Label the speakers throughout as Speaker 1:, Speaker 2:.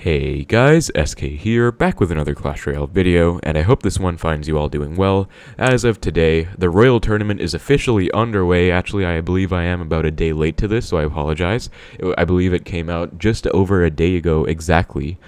Speaker 1: Hey guys, SK here, back with another Clash Royale video, and I hope this one finds you all doing well. As of today, the Royal Tournament is officially underway. Actually, I believe I am about a day late to this, so I apologize. I believe it came out just over a day ago exactly.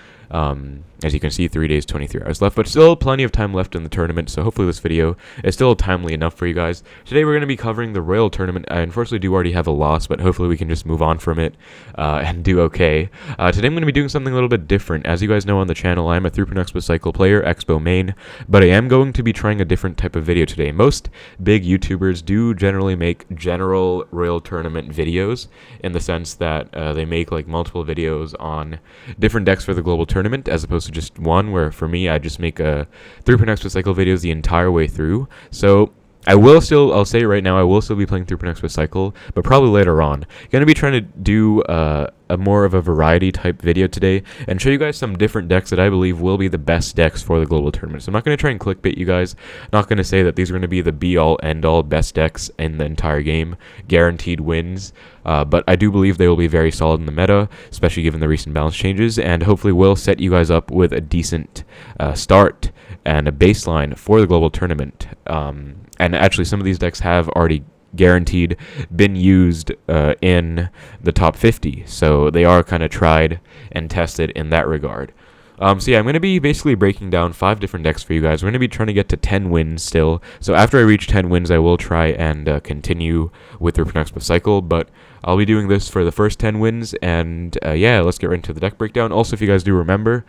Speaker 1: As you can see, 3 days, 23 hours left, but still plenty of time left in the tournament, so hopefully this video is still timely enough for you guys. Today we're going to be covering the Royal Tournament. I unfortunately do already have a loss, but hopefully we can just move on from it and do okay. Today I'm going to be doing something a little bit different. As you guys know on the channel, I'm a 3.x cycle player, Xbow main, but I am going to be trying a different type of video today. Most big YouTubers do generally make general Royal Tournament videos, in the sense that they make like multiple videos on different decks for the global tournament, as opposed to just one, where for me I just make a 3.x cycle videos the entire way through. So I'll say it right now, I will still be playing 3.x cycle, but probably later on. Gonna be trying to do a more of a variety type video today and show you guys some different decks that I believe will be the best decks for the global tournament. So I'm not going to try and clickbait you guys, not going to say that these are going to be the be all end all best decks in the entire game, guaranteed wins, but I do believe they will be very solid in the meta, especially given the recent balance changes, and hopefully will set you guys up with a decent start and a baseline for the global tournament. And actually some of these decks have already guaranteed been used in the top 50, so they are kind of tried and tested in that regard. So yeah, I'm going to be basically breaking down 5 different decks for you guys. We're going to be trying to get to 10 wins still, so after I reach 10 wins I will try and continue with the 3.x cycle, but I'll be doing this for the first 10 wins, and yeah, let's get right into the deck breakdown. Also, if you guys do remember,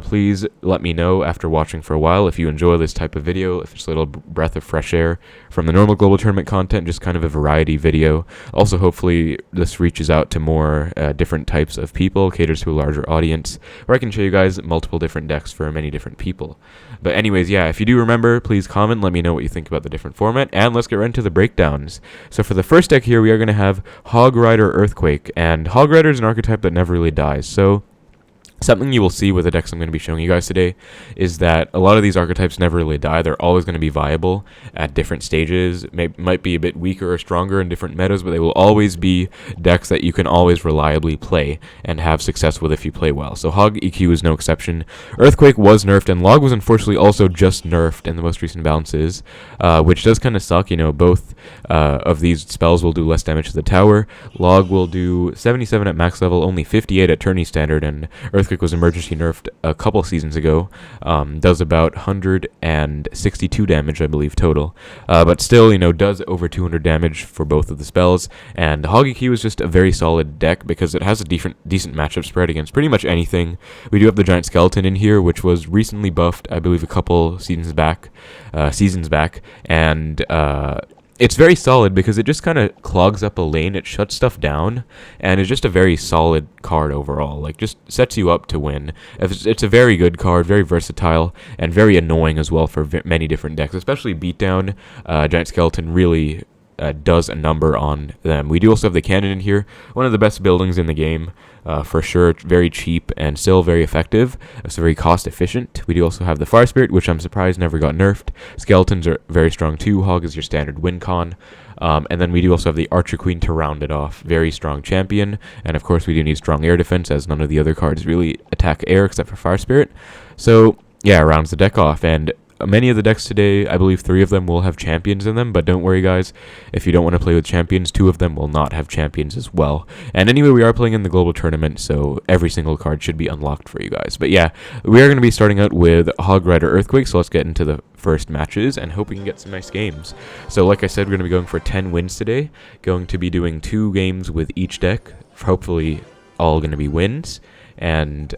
Speaker 1: please let me know after watching for a while if you enjoy this type of video, if it's a little breath of fresh air from the normal global tournament content, just kind of a variety video. Also, hopefully this reaches out to more different types of people, caters to a larger audience, where I can show you guys multiple different decks for many different people. But anyways, yeah, if you do remember, please comment, let me know what you think about the different format, and let's get right into the breakdowns. So for the first deck here, we are going to have Hog Rider Earthquake, and Hog Rider is an archetype that never really dies, so something you will see with the decks I'm going to be showing you guys today is that a lot of these archetypes never really die. They're always going to be viable at different stages. Might be a bit weaker or stronger in different metas, but they will always be decks that you can always reliably play and have success with if you play well. So Hog EQ is no exception. Earthquake was nerfed, and Log was unfortunately also just nerfed in the most recent balances, which does kind of suck. You know, both of these spells will do less damage to the tower. Log will do 77 at max level, only 58 at tourney standard, and Earthquake was emergency nerfed a couple seasons ago. Does about 162 damage, I believe, total. But still, you know, does over 200 damage for both of the spells. And Hog EQ is just a very solid deck because it has a decent matchup spread against pretty much anything. We do have the Giant Skeleton in here, which was recently buffed, I believe, a couple seasons back, and it's very solid because it just kind of clogs up a lane, it shuts stuff down, and it's just a very solid card overall. Like, just sets you up to win. It's a very good card, very versatile, and very annoying as well for many different decks, especially Beatdown. Giant Skeleton really does a number on them. We do also have the cannon in here, one of the best buildings in the game, for sure. Very cheap and still very effective, so very cost efficient. We do also have the Fire Spirit, which I'm surprised never got nerfed. Skeletons are very strong too. Hog is your standard win con. And then we do also have the Archer Queen to round it off. Very strong champion, and of course we do need strong air defense, as none of the other cards really attack air except for Fire Spirit. So yeah, rounds the deck off, and many of the decks today, I believe 3 of them will have champions in them, but don't worry guys, if you don't want to play with champions, 2 of them will not have champions as well. And anyway, we are playing in the global tournament, so every single card should be unlocked for you guys. But yeah, we are going to be starting out with Hog Rider Earthquake, so let's get into the first matches and hope we can get some nice games. So like I said, we're going to be going for 10 wins today, going to be doing 2 games with each deck, hopefully all going to be wins, and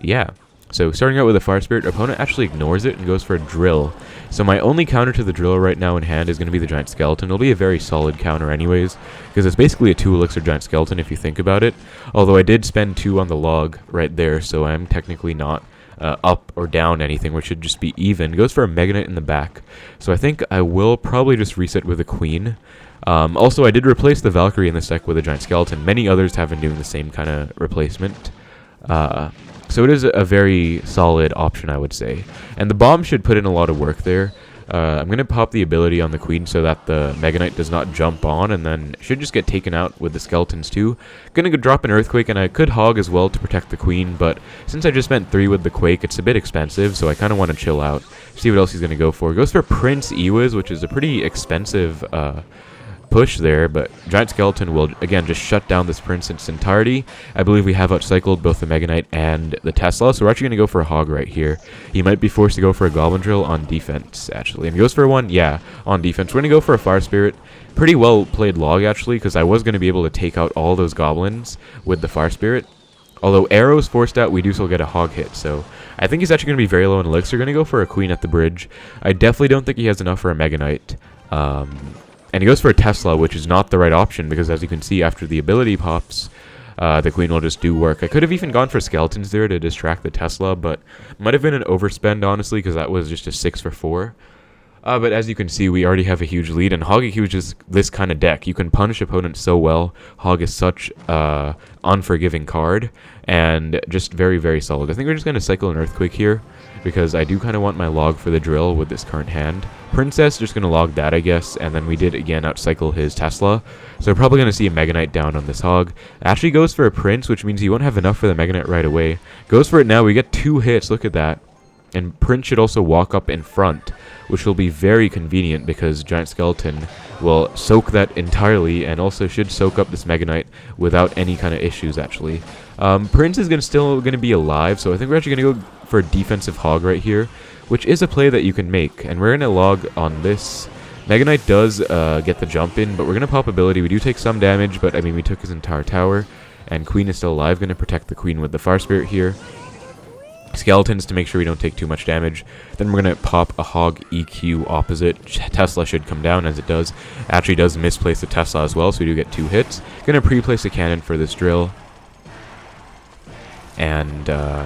Speaker 1: yeah. So starting out with a Fire Spirit, opponent actually ignores it and goes for a Drill. So my only counter to the Drill right now in hand is going to be the Giant Skeleton. It'll be a very solid counter anyways, because it's basically a 2 elixir Giant Skeleton if you think about it. Although I did spend 2 on the Log right there, so I'm technically not up or down anything, which should just be even. Goes for a Mega Knight in the back. So I think I will probably just reset with a Queen. Also, I did replace the Valkyrie in this deck with a Giant Skeleton. Many others have been doing the same kind of replacement. So it is a very solid option, I would say. And the bomb should put in a lot of work there. I'm going to pop the ability on the queen so that the Mega Knight does not jump on, and then should just get taken out with the skeletons too. Going to go drop an Earthquake, and I could hog as well to protect the queen, but since I just spent 3 with the Quake, it's a bit expensive, so I kind of want to chill out, see what else he's going to go for. Goes for Prince Ewiz, which is a pretty expensive push there, but Giant Skeleton will again just shut down this prince in its entirety. I believe we have outcycled both the Mega Knight and the Tesla, so we're actually going to go for a hog right here. He might be forced to go for a Goblin Drill on defense, actually. And he goes for one, yeah, on defense. We're going to go for a Fire Spirit. Pretty well played log, actually, because I was going to be able to take out all those goblins with the Fire Spirit. Although arrows forced out, we do still get a hog hit, so I think he's actually going to be very low in elixir. Going to go for a queen at the bridge. I definitely don't think he has enough for a Mega Knight. And he goes for a Tesla, which is not the right option, because as you can see, after the ability pops, the queen will just do work. I could have even gone for skeletons there to distract the Tesla, but might have been an overspend, honestly, because that was just a 6 for 4. But as you can see, we already have a huge lead, and Hog is just this kind of deck. You can punish opponents so well. Hog is such an unforgiving card, and just very, very solid. I think we're just going to cycle an Earthquake here, because I do kind of want my log for the drill with this current hand. Princess, just going to log that, I guess, and then we did, again, outcycle his Tesla. So we're probably going to see a Mega Knight down on this Hog. Actually goes for a Prince, which means he won't have enough for the Mega Knight right away. Goes for it now. We get 2 hits. Look at that. And Prince should also walk up in front, which will be very convenient because Giant Skeleton will soak that entirely and also should soak up this Mega Knight without any kind of issues, actually. Prince is still going to be alive, so I think we're actually going to go for a defensive hog right here, which is a play that you can make. And we're going to log on this. Mega Knight does get the jump in, but we're going to pop ability. We do take some damage, but I mean, we took his entire tower. And Queen is still alive, going to protect the Queen with the Fire Spirit here. Skeletons to make sure we don't take too much damage. Then we're going to pop a hog EQ opposite. Tesla should come down, as it does. Actually does misplace the Tesla as well, so we do get 2 hits. Going to pre-place a cannon for this drill. And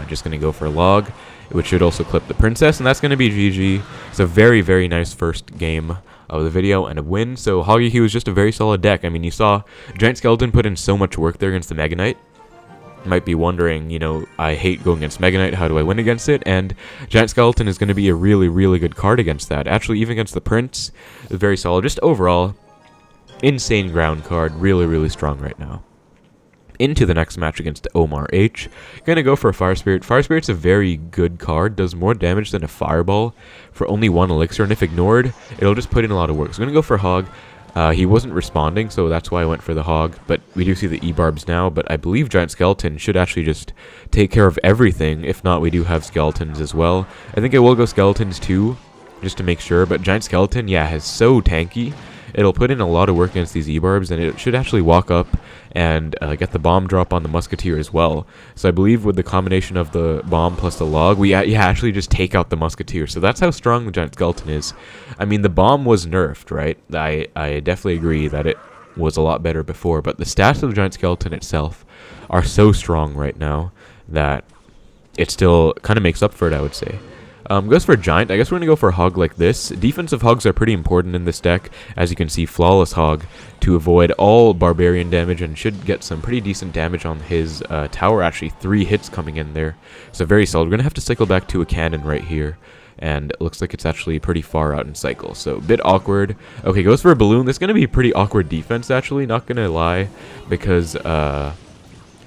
Speaker 1: just going to go for a log, which should also clip the Princess, and that's going to be GG. It's a very, very nice first game of the video and a win. So Hoggy was just a very solid deck. I mean, you saw Giant Skeleton put in so much work there against the Mega Knight. Might be wondering, you know, I hate going against Mega Knight, how do I win against it? And Giant Skeleton is going to be a really, really good card against that. Actually, even against the Prince, very solid. Just overall, insane ground card, really, really strong right now. Into the next match against Omar H. Gonna go for a Fire Spirit. Fire Spirit's a very good card, does more damage than a Fireball for only 1 elixir, and if ignored, it'll just put in a lot of work. So I'm gonna go for Hog. He wasn't responding, so that's why I went for the Hog, but we do see the E-Barbs now, but I believe Giant Skeleton should actually just take care of everything. If not, we do have Skeletons as well. I think I will go Skeletons too, just to make sure, but Giant Skeleton, yeah, is so tanky. It'll put in a lot of work against these E-Barbs, and it should actually walk up and get the bomb drop on the Musketeer as well. So I believe with the combination of the bomb plus the log, we actually just take out the Musketeer. So that's how strong the Giant Skeleton is. I mean, the bomb was nerfed, right? I definitely agree that it was a lot better before, but the stats of the Giant Skeleton itself are so strong right now that it still kind of makes up for it, I would say. Goes for a Giant. I guess we're going to go for a Hog like this. Defensive Hogs are pretty important in this deck. As you can see, Flawless Hog to avoid all Barbarian damage and should get some pretty decent damage on his tower. Actually, 3 hits coming in there. So very solid. We're going to have to cycle back to a cannon right here. And it looks like it's actually pretty far out in cycle. So a bit awkward. Okay, goes for a Balloon. This is going to be a pretty awkward defense, actually. Not going to lie. Because the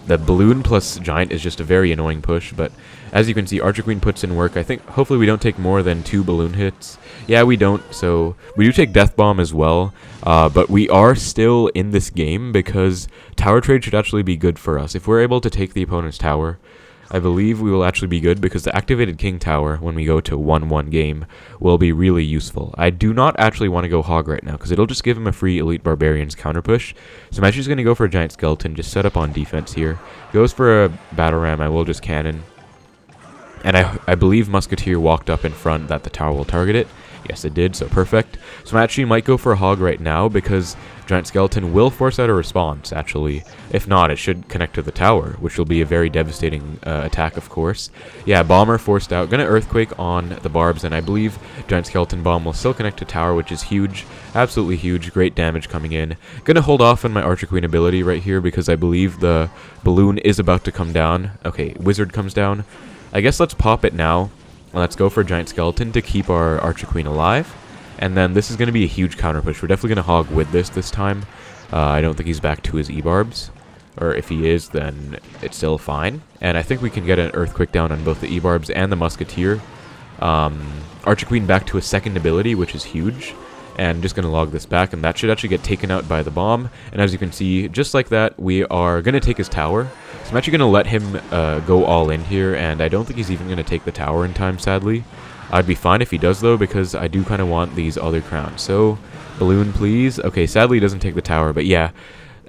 Speaker 1: Balloon plus Giant is just a very annoying push. But as you can see, Archer Queen puts in work. I think hopefully we don't take more than 2 balloon hits. Yeah, we don't. So we do take Death Bomb as well. But we are still in this game because tower trade should actually be good for us. If we're able to take the opponent's tower, I believe we will actually be good because the activated King Tower, when we go to 1-1 game, will be really useful. I do not actually want to go Hog right now because it'll just give him a free Elite Barbarians counter push. So I'm actually just going to go for a Giant Skeleton, just set up on defense here. Goes for a Battle Ram, I will just cannon. And I believe Musketeer walked up in front that the tower will target it. Yes, it did, so perfect. So I actually might go for a Hog right now because Giant Skeleton will force out a response, actually. If not, it should connect to the tower, which will be a very devastating attack, of course. Yeah, Bomber forced out. Gonna Earthquake on the Barbs, and I believe Giant Skeleton Bomb will still connect to tower, which is huge. Absolutely huge. Great damage coming in. Gonna hold off on my Archer Queen ability right here because I believe the Balloon is about to come down. Okay, Wizard comes down. I guess let's pop it now. Let's go for Giant Skeleton to keep our Archer Queen alive. And then this is going to be a huge counter push. We're definitely going to hog with this time. I don't think he's back to his E-barbs. Or if he is, then it's still fine. And I think we can get an Earthquake down on both the E-barbs and the Musketeer. Archer Queen back to a second ability, which is huge. And just going to log this back, and that should actually get taken out by the bomb. And as you can see, just like that, we are going to take his tower. So I'm actually going to let him go all in here, and I don't think he's even going to take the tower in time, sadly. I'd be fine if he does, though, because I do kind of want these other crowns. So, balloon, please. Okay, sadly he doesn't take the tower, but yeah.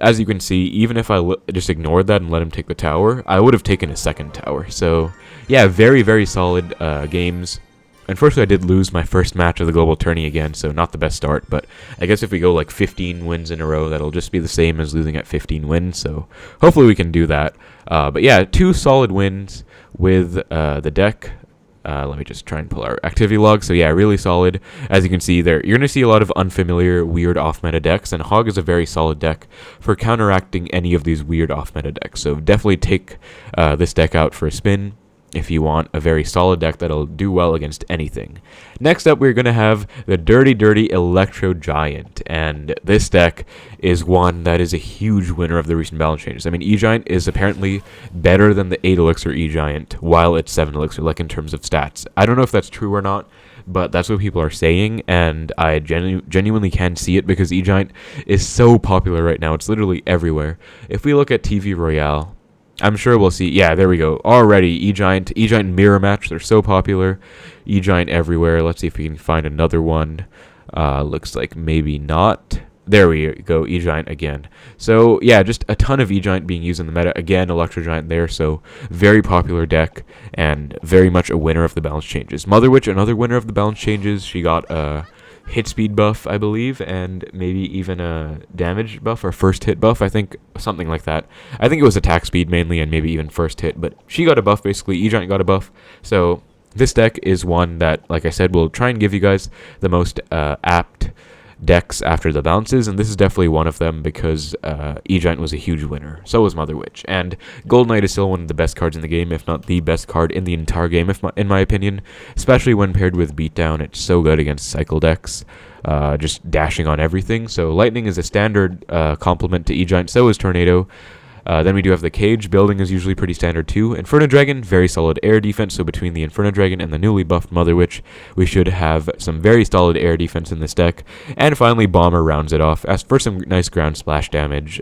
Speaker 1: As you can see, even if I just ignored that and let him take the tower, I would have taken a second tower. So, yeah, very, very solid games. Unfortunately, I did lose my first match of the global tourney again, so not the best start. But I guess if we go like 15 wins in a row, that'll just be the same as losing at 15 wins. So hopefully we can do that. But yeah, 2 solid wins with the deck. Let me just try and pull our activity log. So yeah, really solid. As you can see there, you're going to see a lot of unfamiliar, weird off-meta decks, and Hog is a very solid deck for counteracting any of these weird off-meta decks. So definitely take this deck out for a spin if you want a very solid deck that'll do well against anything. Next up, we're going to have the Dirty Dirty Electro Giant, and this deck is one that is a huge winner of the recent balance changes. I mean, E-Giant is apparently better than the 8 Elixir E-Giant, while it's 7 Elixir, like in terms of stats. I don't know if that's true or not, but that's what people are saying, and I genuinely can see it because E-Giant is so popular right now. It's literally everywhere. If we look at TV Royale, I'm sure we'll see. Yeah, there we go. Already, E-Giant Mirror Match. They're so popular. E-Giant everywhere. Let's see if we can find another one. Looks like maybe not. There we go. E-Giant again. So, yeah, just a ton of E-Giant being used in the meta. Again, Electro Giant there. So, very popular deck and very much a winner of the balance changes. Mother Witch, another winner of the balance changes. She got a hit speed buff, I believe, and maybe even a damage buff or first hit buff. I think something like that. I think it was attack speed mainly and maybe even first hit, but she got a buff basically. E-Giant got a buff. So this deck is one that, like I said, will try and give you guys the most apt decks after the bounces, and this is definitely one of them because E-Giant was a huge winner. So was Mother Witch, and Gold Knight is still one of the best cards in the game, if not the best card in the entire game, in my opinion, especially when paired with Beatdown. It's so good against cycle decks, just dashing on everything. So Lightning is a standard complement to E-Giant, so is Tornado. Then we do have the Cage. Building is usually pretty standard too. Inferno Dragon, very solid air defense. So between the Inferno Dragon and the newly buffed Mother Witch, we should have some very solid air defense in this deck. And finally, Bomber rounds it off. As for some nice ground splash damage,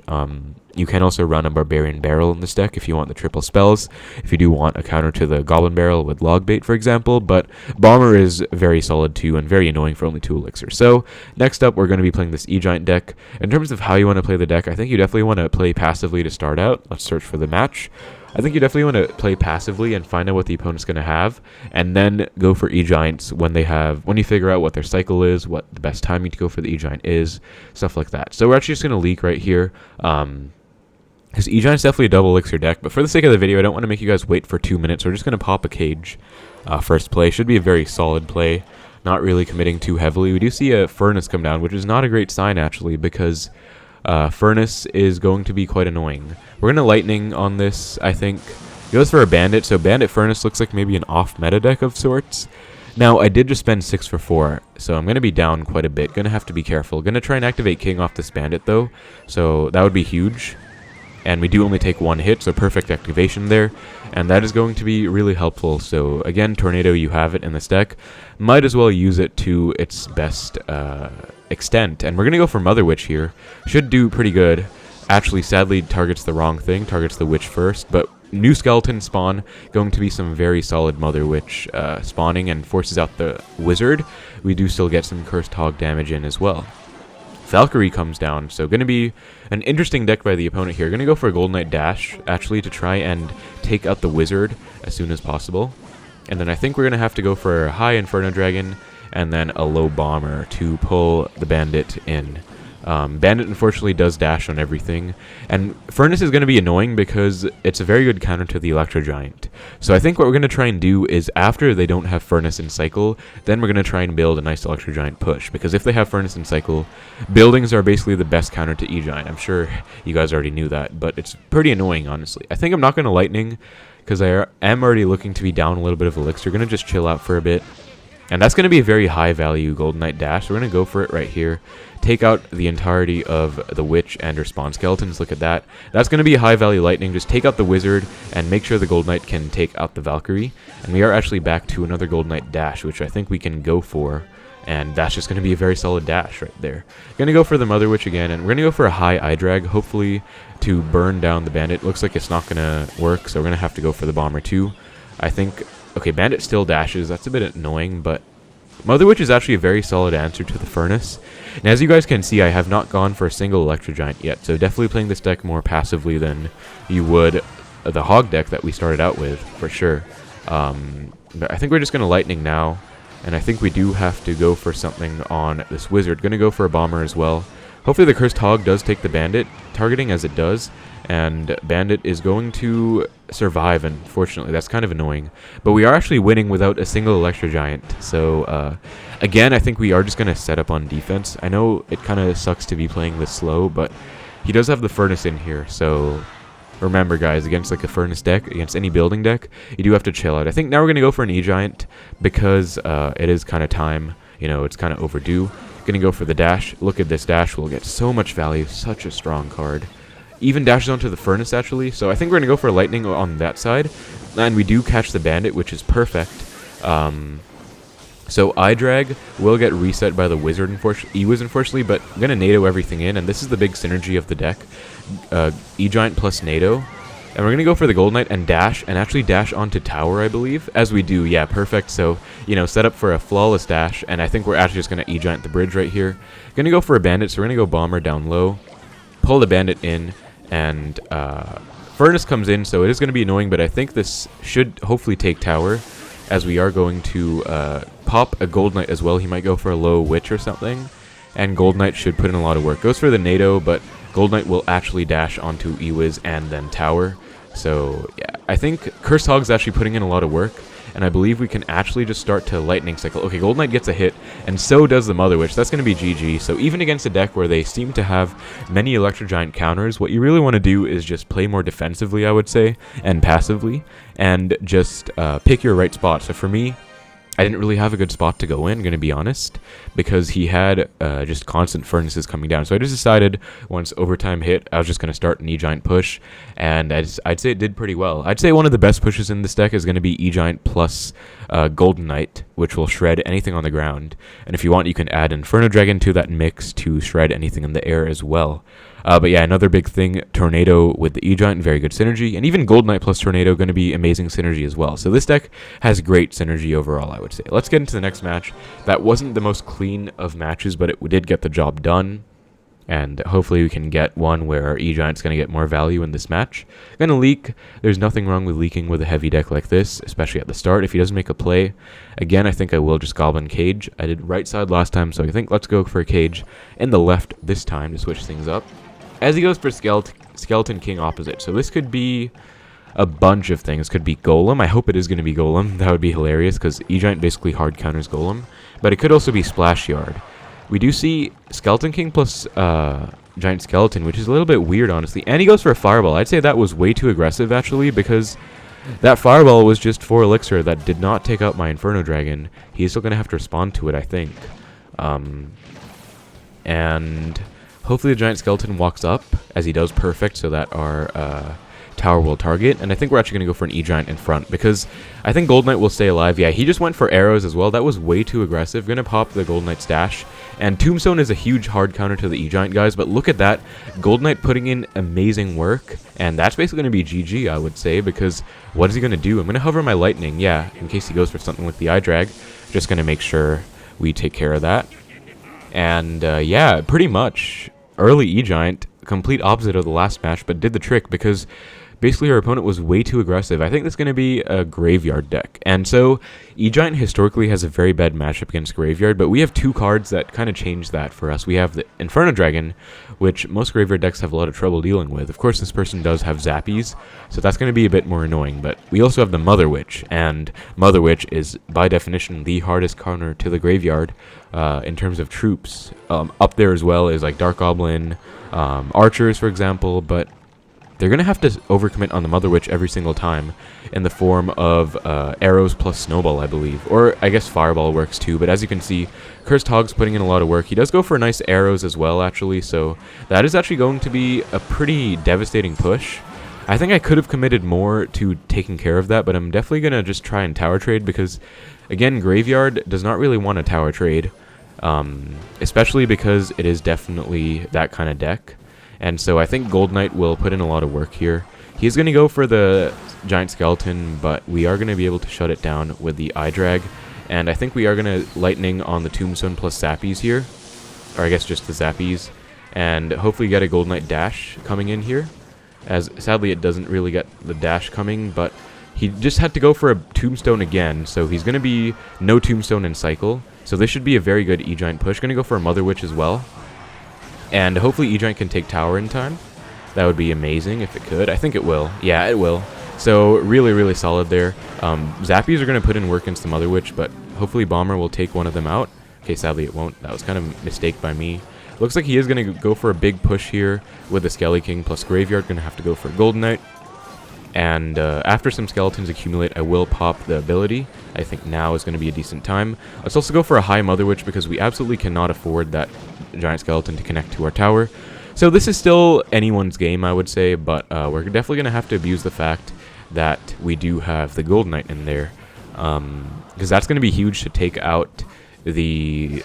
Speaker 1: you can also run a Barbarian Barrel in this deck if you want the triple spells, if you do want a counter to the Goblin Barrel with Logbait, for example, but Bomber is very solid too and very annoying for only 2 elixirs. So, next up, we're going to be playing this E-Giant deck. In terms of how you want to play the deck, I think you definitely want to play passively to start out. Let's search for the match. I think you definitely want to play passively and find out what the opponent's going to have, and then go for E-Giants when you figure out what their cycle is, what the best timing to go for the E-Giant is, stuff like that. So we're actually just going to leak right here. Because E-Giant's definitely a double elixir deck, but for the sake of the video, I don't want to make you guys wait for 2 minutes. We're just going to pop a Cage first play. Should be a very solid play, not really committing too heavily. We do see a Furnace come down, which is not a great sign, actually, because Furnace is going to be quite annoying. We're going to Lightning on this, I think. He goes for a Bandit, so Bandit Furnace looks like maybe an off-meta deck of sorts. Now, I did just spend 6 for 4, so I'm going to be down quite a bit. Going to have to be careful. Going to try and activate King off this Bandit, though, so that would be huge. And we do only take 1 hit, so perfect activation there. And that is going to be really helpful. So again, Tornado, you have it in this deck. Might as well use it to its best extent. And we're going to go for Mother Witch here. Should do pretty good. Actually, sadly, targets the wrong thing. Targets the Witch first. But new skeleton spawn. Going to be some very solid Mother Witch spawning and forces out the Wizard. We do still get some Cursed Hog damage in as well. Valkyrie comes down, so going to be an interesting deck by the opponent here. Going to go for a Golden Knight Dash, actually, to try and take out the Wizard as soon as possible. And then I think we're going to have to go for a high Inferno Dragon and then a low Bomber to pull the Bandit in. Bandit, unfortunately, does dash on everything. And Furnace is going to be annoying because it's a very good counter to the Electro Giant. So I think what we're going to try and do is after they don't have Furnace in cycle, then we're going to try and build a nice Electro Giant push. Because if they have Furnace in cycle, buildings are basically the best counter to E-Giant. I'm sure you guys already knew that, but it's pretty annoying, honestly. I think I'm not going to Lightning because I am already looking to be down a little bit of Elixir. Going to just chill out for a bit. And that's going to be a very high value Golden Knight dash. We're going to go for it right here. Take out the entirety of the Witch and her spawn skeletons. Look at that. That's going to be a high value lightning. Just take out the Wizard and make sure the Golden Knight can take out the Valkyrie. And we are actually back to another Golden Knight dash, which I think we can go for. And that's just going to be a very solid dash right there. Going to go for the Mother Witch again, and we're going to go for a high eye drag, hopefully to burn down the Bandit. Looks like it's not going to work, so we're going to have to go for the Bomber too. I think, okay, Bandit still dashes. That's a bit annoying, but Mother Witch is actually a very solid answer to the Furnace. And as you guys can see, I have not gone for a single Electro Giant yet, so definitely playing this deck more passively than you would the Hog deck that we started out with, for sure. But I think we're just going to Lightning now. And I think we do have to go for something on this Wizard. Going to go for a Bomber as well. Hopefully the Cursed Hog does take the Bandit, targeting as it does. And Bandit is going to survive, unfortunately. That's kind of annoying. But we are actually winning without a single Electro Giant. So, again, I think we are just going to set up on defense. I know it kind of sucks to be playing this slow, but he does have the Furnace in here, so remember, guys, against like a Furnace deck, against any building deck, you do have to chill out. I think now we're going to go for an E-Giant because it is kind of time. You know, it's kind of overdue. Going to go for the dash. Look at this dash. We'll get so much value. Such a strong card. Even dashes onto the Furnace, actually. So I think we're going to go for Lightning on that side. And we do catch the Bandit, which is perfect. So eye drag will get reset by the Wizard, E-Wiz, unfortunately, but I'm going to NATO everything in, and this is the big synergy of the deck. E-Giant plus NATO. And we're going to go for the Golden Knight and dash, and actually dash onto tower, I believe. As we do, yeah, perfect. So, you know, set up for a flawless dash, and I think we're actually just going to E-Giant the bridge right here. Going to go for a Bandit, so we're going to go Bomber down low. Pull the Bandit in, and Furnace comes in, so it is going to be annoying, but I think this should hopefully take tower, as we are going to pop a Gold Knight as well. He might go for a low Witch or something, and Gold Knight should put in a lot of work. Goes for the NATO, but Gold Knight will actually dash onto E-Wiz and then tower. So, yeah, I think Cursed Hog's actually putting in a lot of work, and I believe we can actually just start to Lightning Cycle. Okay, Gold Knight gets a hit, and so does the Mother Witch. That's going to be GG. So even against a deck where they seem to have many Electro Giant counters, what you really want to do is just play more defensively, I would say, and passively, and just pick your right spot. So for me, I didn't really have a good spot to go in, going to be honest, because he had just constant Furnaces coming down. So I just decided once overtime hit, I was just going to start an E-Giant push, and I'd say it did pretty well. I'd say one of the best pushes in this deck is going to be E-Giant plus Golden Knight, which will shred anything on the ground. And if you want, you can add Inferno Dragon to that mix to shred anything in the air as well. But yeah, another big thing, Tornado with the E-Giant, very good synergy. And even Gold Knight plus Tornado, going to be amazing synergy as well. So this deck has great synergy overall, I would say. Let's get into the next match. That wasn't the most clean of matches, but it did get the job done. And hopefully we can get one where our E-Giant's going to get more value in this match. Going to leak. There's nothing wrong with leaking with a heavy deck like this, especially at the start. If he doesn't make a play, again, I think I will just Goblin Cage. I did right side last time, so I think let's go for a Cage in the left this time to switch things up. As he goes for Skeleton King opposite. So this could be a bunch of things. Could be Golem. I hope it is going to be Golem. That would be hilarious because E-Giant basically hard counters Golem. But it could also be Splash Yard. We do see Skeleton King plus Giant Skeleton, which is a little bit weird, honestly. And he goes for a Fireball. I'd say that was way too aggressive, actually, because that Fireball was just 4 Elixir that did not take out my Inferno Dragon. He's still going to have to respond to it, I think. And hopefully the Giant Skeleton walks up, as he does perfect, so that our tower will target. And I think we're actually going to go for an E-Giant in front, because I think Gold Knight will stay alive. Yeah, he just went for arrows as well. That was way too aggressive. Going to pop the Gold Knight's dash. And Tombstone is a huge hard counter to the E-Giant, guys, but look at that. Gold Knight putting in amazing work, and that's basically going to be GG, I would say, because what is he going to do? I'm going to hover my Lightning, yeah, in case he goes for something with the eye drag. Just going to make sure we take care of that. And, yeah, pretty much early E-Giant, complete opposite of the last match, but did the trick because basically our opponent was way too aggressive. I think that's going to be a Graveyard deck. And so E-Giant historically has a very bad matchup against Graveyard, but we have 2 cards that kind of change that for us. We have the Inferno Dragon, which most Graveyard decks have a lot of trouble dealing with. Of course, this person does have Zappies, so that's going to be a bit more annoying. But we also have the Mother Witch, and Mother Witch is, by definition, the hardest counter to the Graveyard in terms of troops. Up there as well is like Dark Goblin, Archers, for example, but they're going to have to overcommit on the Mother Witch every single time in the form of arrows plus snowball, I believe. Or I guess fireball works too, but as you can see, Cursed Hog's putting in a lot of work. He does go for nice arrows as well, actually, so that is actually going to be a pretty devastating push. I think I could have committed more to taking care of that, but I'm definitely going to just try and tower trade because, again, Graveyard does not really want a tower trade, especially because it is definitely that kind of deck. And so I think Gold Knight will put in a lot of work here. He's going to go for the Giant Skeleton, but we are going to be able to shut it down with the Eye Drag. And I think we are going to Lightning on the Tombstone plus Zappies here. Or I guess just the Zappies. And hopefully get a Gold Knight dash coming in here. As sadly it doesn't really get the dash coming, but he just had to go for a Tombstone again. So he's going to be no Tombstone in cycle. So this should be a very good E-Giant push. Going to go for a Mother Witch as well. And hopefully E-Giant can take tower in time. That would be amazing if it could. I think it will. Yeah, it will. So really, really solid there. Zappies are going to put in work against the Mother Witch, but hopefully Bomber will take one of them out. Okay, sadly it won't. That was kind of a mistake by me. Looks like he is going to go for a big push here with the Skelly King plus Graveyard. Going to have to go for Golden Knight. And after some skeletons accumulate, I will pop the ability. I think now is going to be a decent time. Let's also go for a high Mother Witch because we absolutely cannot afford that Giant Skeleton to connect to our tower. So this is still anyone's game, I would say, but we're definitely going to have to abuse the fact that we do have the Golden Knight in there. Because that's going to be huge to take out the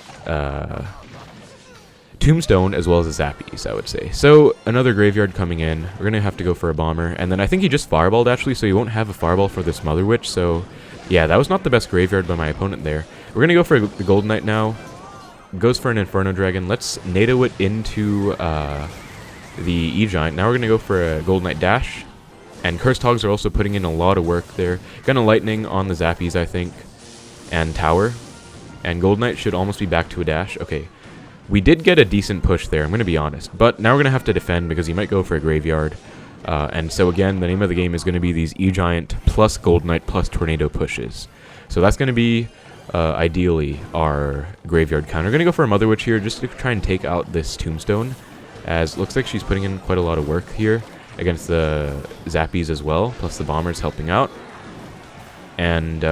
Speaker 1: Tombstone as well as the Zappies, I would say. So another Graveyard coming in. We're going to have to go for a Bomber. And then I think he just Fireballed, actually, so he won't have a Fireball for this Mother Witch. So yeah, that was not the best Graveyard by my opponent there. We're going to go for the Golden Knight now. Goes for an Inferno Dragon. Let's NATO it into the E-Giant. Now we're going to go for a Golden Knight dash. And Cursed Hogs are also putting in a lot of work there. Going to Lightning on the Zappies, I think. And Tower. And Golden Knight should almost be back to a dash. Okay. We did get a decent push there, I'm going to be honest. But now we're going to have to defend because he might go for a Graveyard. And so again, the name of the game is going to be these E-Giant plus Golden Knight plus Tornado pushes. So that's going to be ideally our Graveyard counter. We're going to go for a Mother Witch here just to try and take out this Tombstone. As it looks like she's putting in quite a lot of work here against the Zappies as well. Plus the Bomber's helping out. And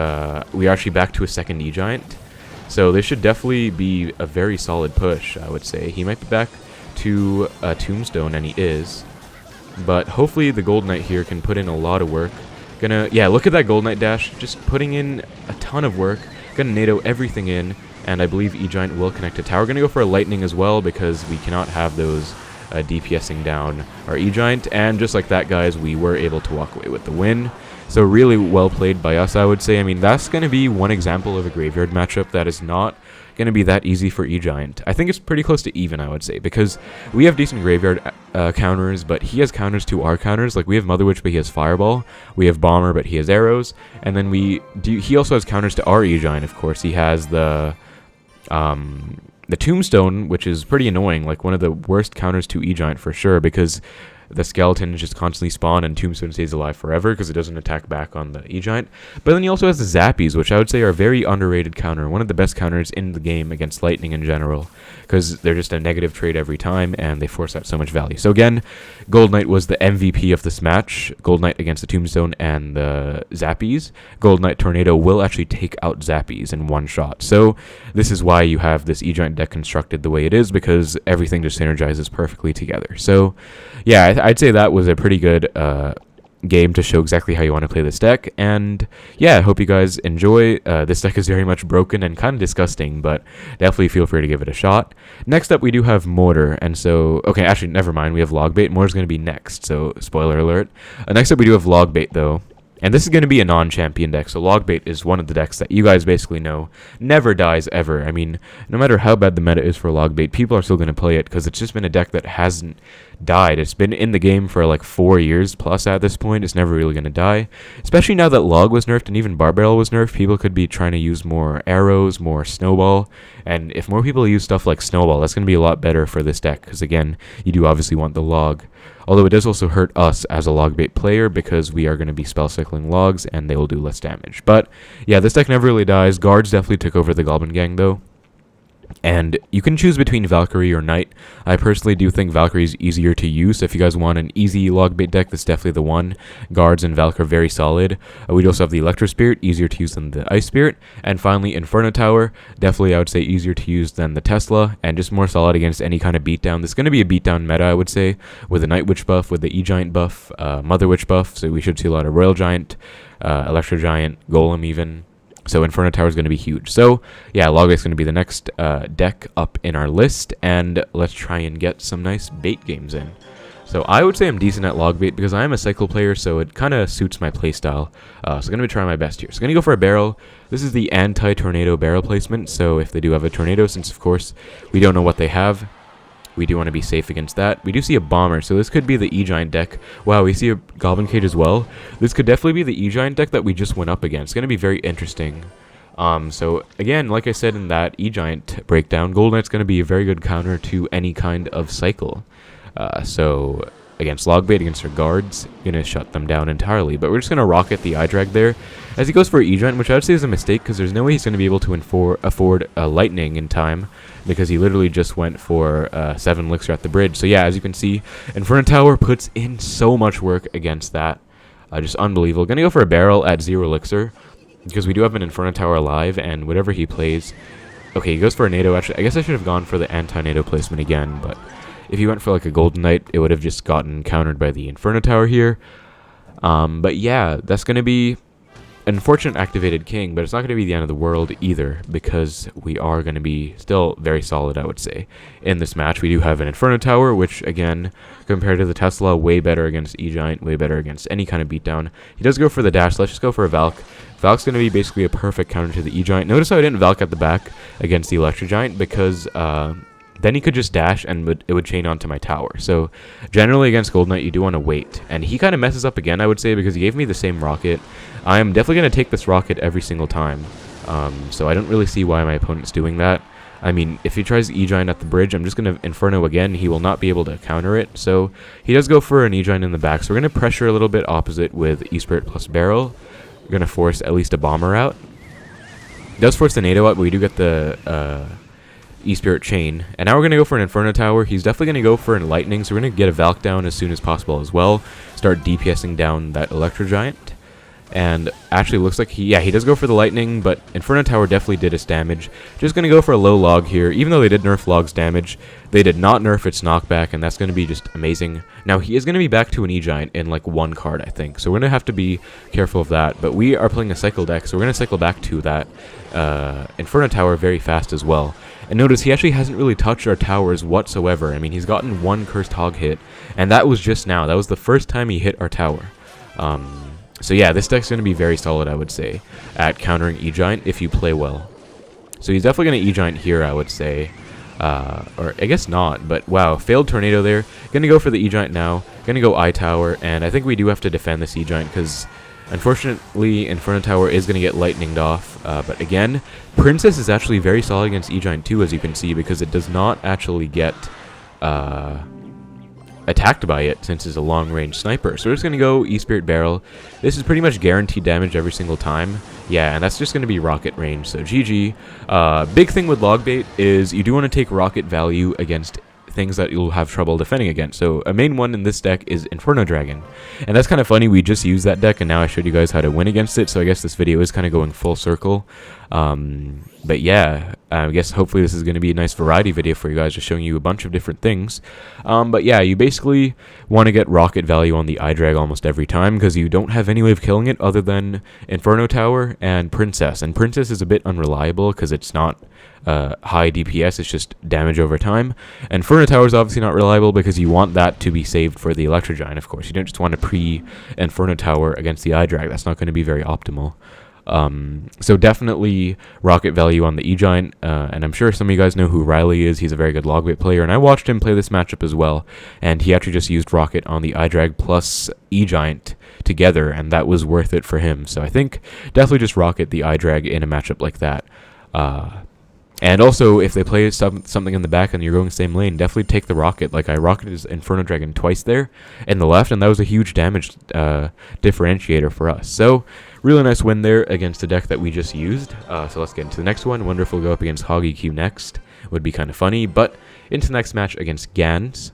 Speaker 1: we are actually back to a second E-Giant. So this should definitely be a very solid push, I would say. He might be back to a Tombstone, and he is. But hopefully the Gold Knight here can put in a lot of work. Yeah, look at that Gold Knight dash. Just putting in a ton of work. Gonna NATO everything in, and I believe E-Giant will connect to tower. Gonna go for a Lightning as well, because we cannot have those DPSing down our E-Giant. And just like that, guys, we were able to walk away with the win. So really well played by us, I would say. I mean, that's going to be one example of a Graveyard matchup that is not going to be that easy for E-Giant. I think it's pretty close to even, I would say, because we have decent Graveyard counters, but he has counters to our counters. Like, we have Mother Witch, but he has Fireball. We have Bomber, but he has Arrows. And then he also has counters to our E-Giant, of course. He has the Tombstone, which is pretty annoying, like one of the worst counters to E-Giant for sure, because the skeletons just constantly spawn and Tombstone stays alive forever because it doesn't attack back on the E-Giant. But then he also has the Zappies, which I would say are a very underrated counter. One of the best counters in the game against Lightning in general, because they're just a negative trade every time and they force out so much value. So again, Gold Knight was the MVP of this match. Gold Knight against the Tombstone and the Zappies. Gold Knight Tornado will actually take out Zappies in one shot. So this is why you have this E-Giant deck constructed the way it is, because everything just synergizes perfectly together. So yeah, I'd say that was a pretty good game to show exactly how you want to play this deck. And yeah, I hope you guys enjoy. This deck is very much broken and kind of disgusting, but definitely feel free to give it a shot. Next up, we do have Mortar. And so, okay, actually, never mind. We have Logbait. Mortar's going to be next, so spoiler alert. Next up, we do have Logbait, though. And this is going to be a non-champion deck, so Logbait is one of the decks that you guys basically know never dies ever. I mean, no matter how bad the meta is for Logbait, people are still going to play it because it's just been a deck that hasn't died. It's been in the game for like 4 years plus at this point. It's never really going to die. Especially now that Log was nerfed and even Barbarrel was nerfed, people could be trying to use more arrows, more Snowball. And if more people use stuff like Snowball, that's going to be a lot better for this deck because, again, you do obviously want the Log. Although it does also hurt us as a Logbait player because we are going to be spell cycling Logs and they will do less damage. But yeah, this deck never really dies. Guards definitely took over the Goblin Gang though. And you can choose between Valkyrie or Knight. I personally do think Valkyrie is easier to use. So if you guys want an easy Logbait deck, that's definitely the one. Guards and Valk are very solid. We also have the Electro Spirit, easier to use than the Ice Spirit. And finally, Inferno Tower, definitely I would say easier to use than the Tesla, and just more solid against any kind of beatdown. This is going to be a beatdown meta, I would say, with the Night Witch buff, with the E-Giant buff, Mother Witch buff. So we should see a lot of Royal Giant, Electro Giant, Golem even. So Inferno Tower is going to be huge. So yeah, Logbait's going to be the next deck up in our list, and let's try and get some nice bait games in. So I would say I'm decent at Logbait because I am a cycle player, so it kind of suits my playstyle. So I'm going to be trying my best here. So I'm going to go for a barrel. This is the anti-tornado barrel placement, so if they do have a tornado, since of course we don't know what they have, we do want to be safe against that. We do see a bomber, so this could be the E-Giant deck. Wow, we see a Goblin Cage as well. This could definitely be the E-Giant deck that we just went up against. It's going to be very interesting. So again, like I said in that E-Giant breakdown, Gold Knight's going to be a very good counter to any kind of cycle. So against Logbait, against our guards, going to shut them down entirely. But we're just going to rocket the iDrag there as he goes for E-Giant, which I would say is a mistake because there's no way he's going to be able to afford a Lightning in time, because he literally just went for 7 Elixir at the bridge. So yeah, as you can see, Inferno Tower puts in so much work against that. Just unbelievable. Going to go for a barrel at 0 Elixir, because we do have an Inferno Tower alive, and whatever he plays... Okay, he goes for a NATO. Actually, I guess I should have gone for the anti-NATO placement again, but if he went for like a Golden Knight, it would have just gotten countered by the Inferno Tower here. But yeah, that's going to be an unfortunate activated king, but it's not going to be the end of the world either, because we are going to be still very solid, I would say. In this match, we do have an Inferno Tower, which, again, compared to the Tesla, way better against E-Giant, way better against any kind of beatdown. He does go for the dash. Let's just go for a Valk. Valk's going to be basically a perfect counter to the E-Giant. Notice how I didn't Valk at the back against the Electro Giant, because then he could just dash and it would chain onto my tower. So generally against Gold Knight, you do want to wait. And he kind of messes up again, I would say, because he gave me the same rocket. I am definitely going to take this rocket every single time. So I don't really see why my opponent's doing that. I mean, if he tries E-Giant at the bridge, I'm just going to Inferno again. He will not be able to counter it. So he does go for an E-Giant in the back. So we're going to pressure a little bit opposite with E-Spirit plus Barrel. We're going to force at least a Bomber out. He does force the NATO out, but we do get the E-Spirit chain. And now we're going to go for an Inferno Tower. He's definitely going to go for a Lightning, so we're going to get a Valk down as soon as possible as well. Start DPSing down that Electro Giant. And actually looks like he does go for the Lightning, but Inferno Tower definitely did its damage. Just going to go for a low log here. Even though they did nerf log's damage, they did not nerf its knockback, and that's going to be just amazing. Now, he is going to be back to an E-Giant in like 1 card, I think. So we're going to have to be careful of that. But we are playing a cycle deck, so we're going to cycle back to that Inferno Tower very fast as well. And notice he actually hasn't really touched our towers whatsoever. I mean, he's gotten 1 Cursed Hog hit, and that was just now. That was the first time he hit our tower. So yeah, this deck's going to be very solid, I would say, at countering E-Giant if you play well. So he's definitely going to E-Giant here, I would say. Or I guess not, but wow, failed Tornado there. Going to go for the E-Giant now. Going to go I-Tower, and I think we do have to defend this E-Giant because unfortunately Inferno Tower is going to get lightninged off. But again, Princess is actually very solid against E-Giant too, as you can see, because it does not actually get attacked by it since it's a long-range sniper. So we're just going to go E-Spirit Barrel. This is pretty much guaranteed damage every single time. Yeah, and that's just going to be rocket range, so GG. Big thing with Logbait is you do want to take rocket value against things that you'll have trouble defending against. So a main one in this deck is Inferno Dragon. And that's kind of funny, we just used that deck and now I showed you guys how to win against it, so I guess this video is kind of going full circle. But yeah, I guess hopefully this is going to be a nice variety video for you guys, just showing you a bunch of different things. But yeah, you basically want to get rocket value on the iDrag almost every time, because you don't have any way of killing it other than Inferno Tower and Princess. And Princess is a bit unreliable because it's not high DPS, it's just damage over time. And Inferno Tower is obviously not reliable because you want that to be saved for the Electro Giant, of course. You don't just want to pre-Inferno Tower against the iDrag. That's not going to be very optimal. So definitely rocket value on the E-Giant, and I'm sure some of you guys know who Riley is. He's a very good Logbait player, and I watched him play this matchup as well, and he actually just used rocket on the iDrag plus E-Giant together, and that was worth it for him. So I think definitely just rocket the iDrag in a matchup like that. And also, if they play something in the back and you're going the same lane, definitely take the rocket. Like, I rocketed his Inferno Dragon twice there in the left, and that was a huge damage differentiator for us. So, really nice win there against the deck that we just used. So let's get into the next one. Wonder if we'll go up against Hoggy Q next. Would be kind of funny, but into the next match against Gans.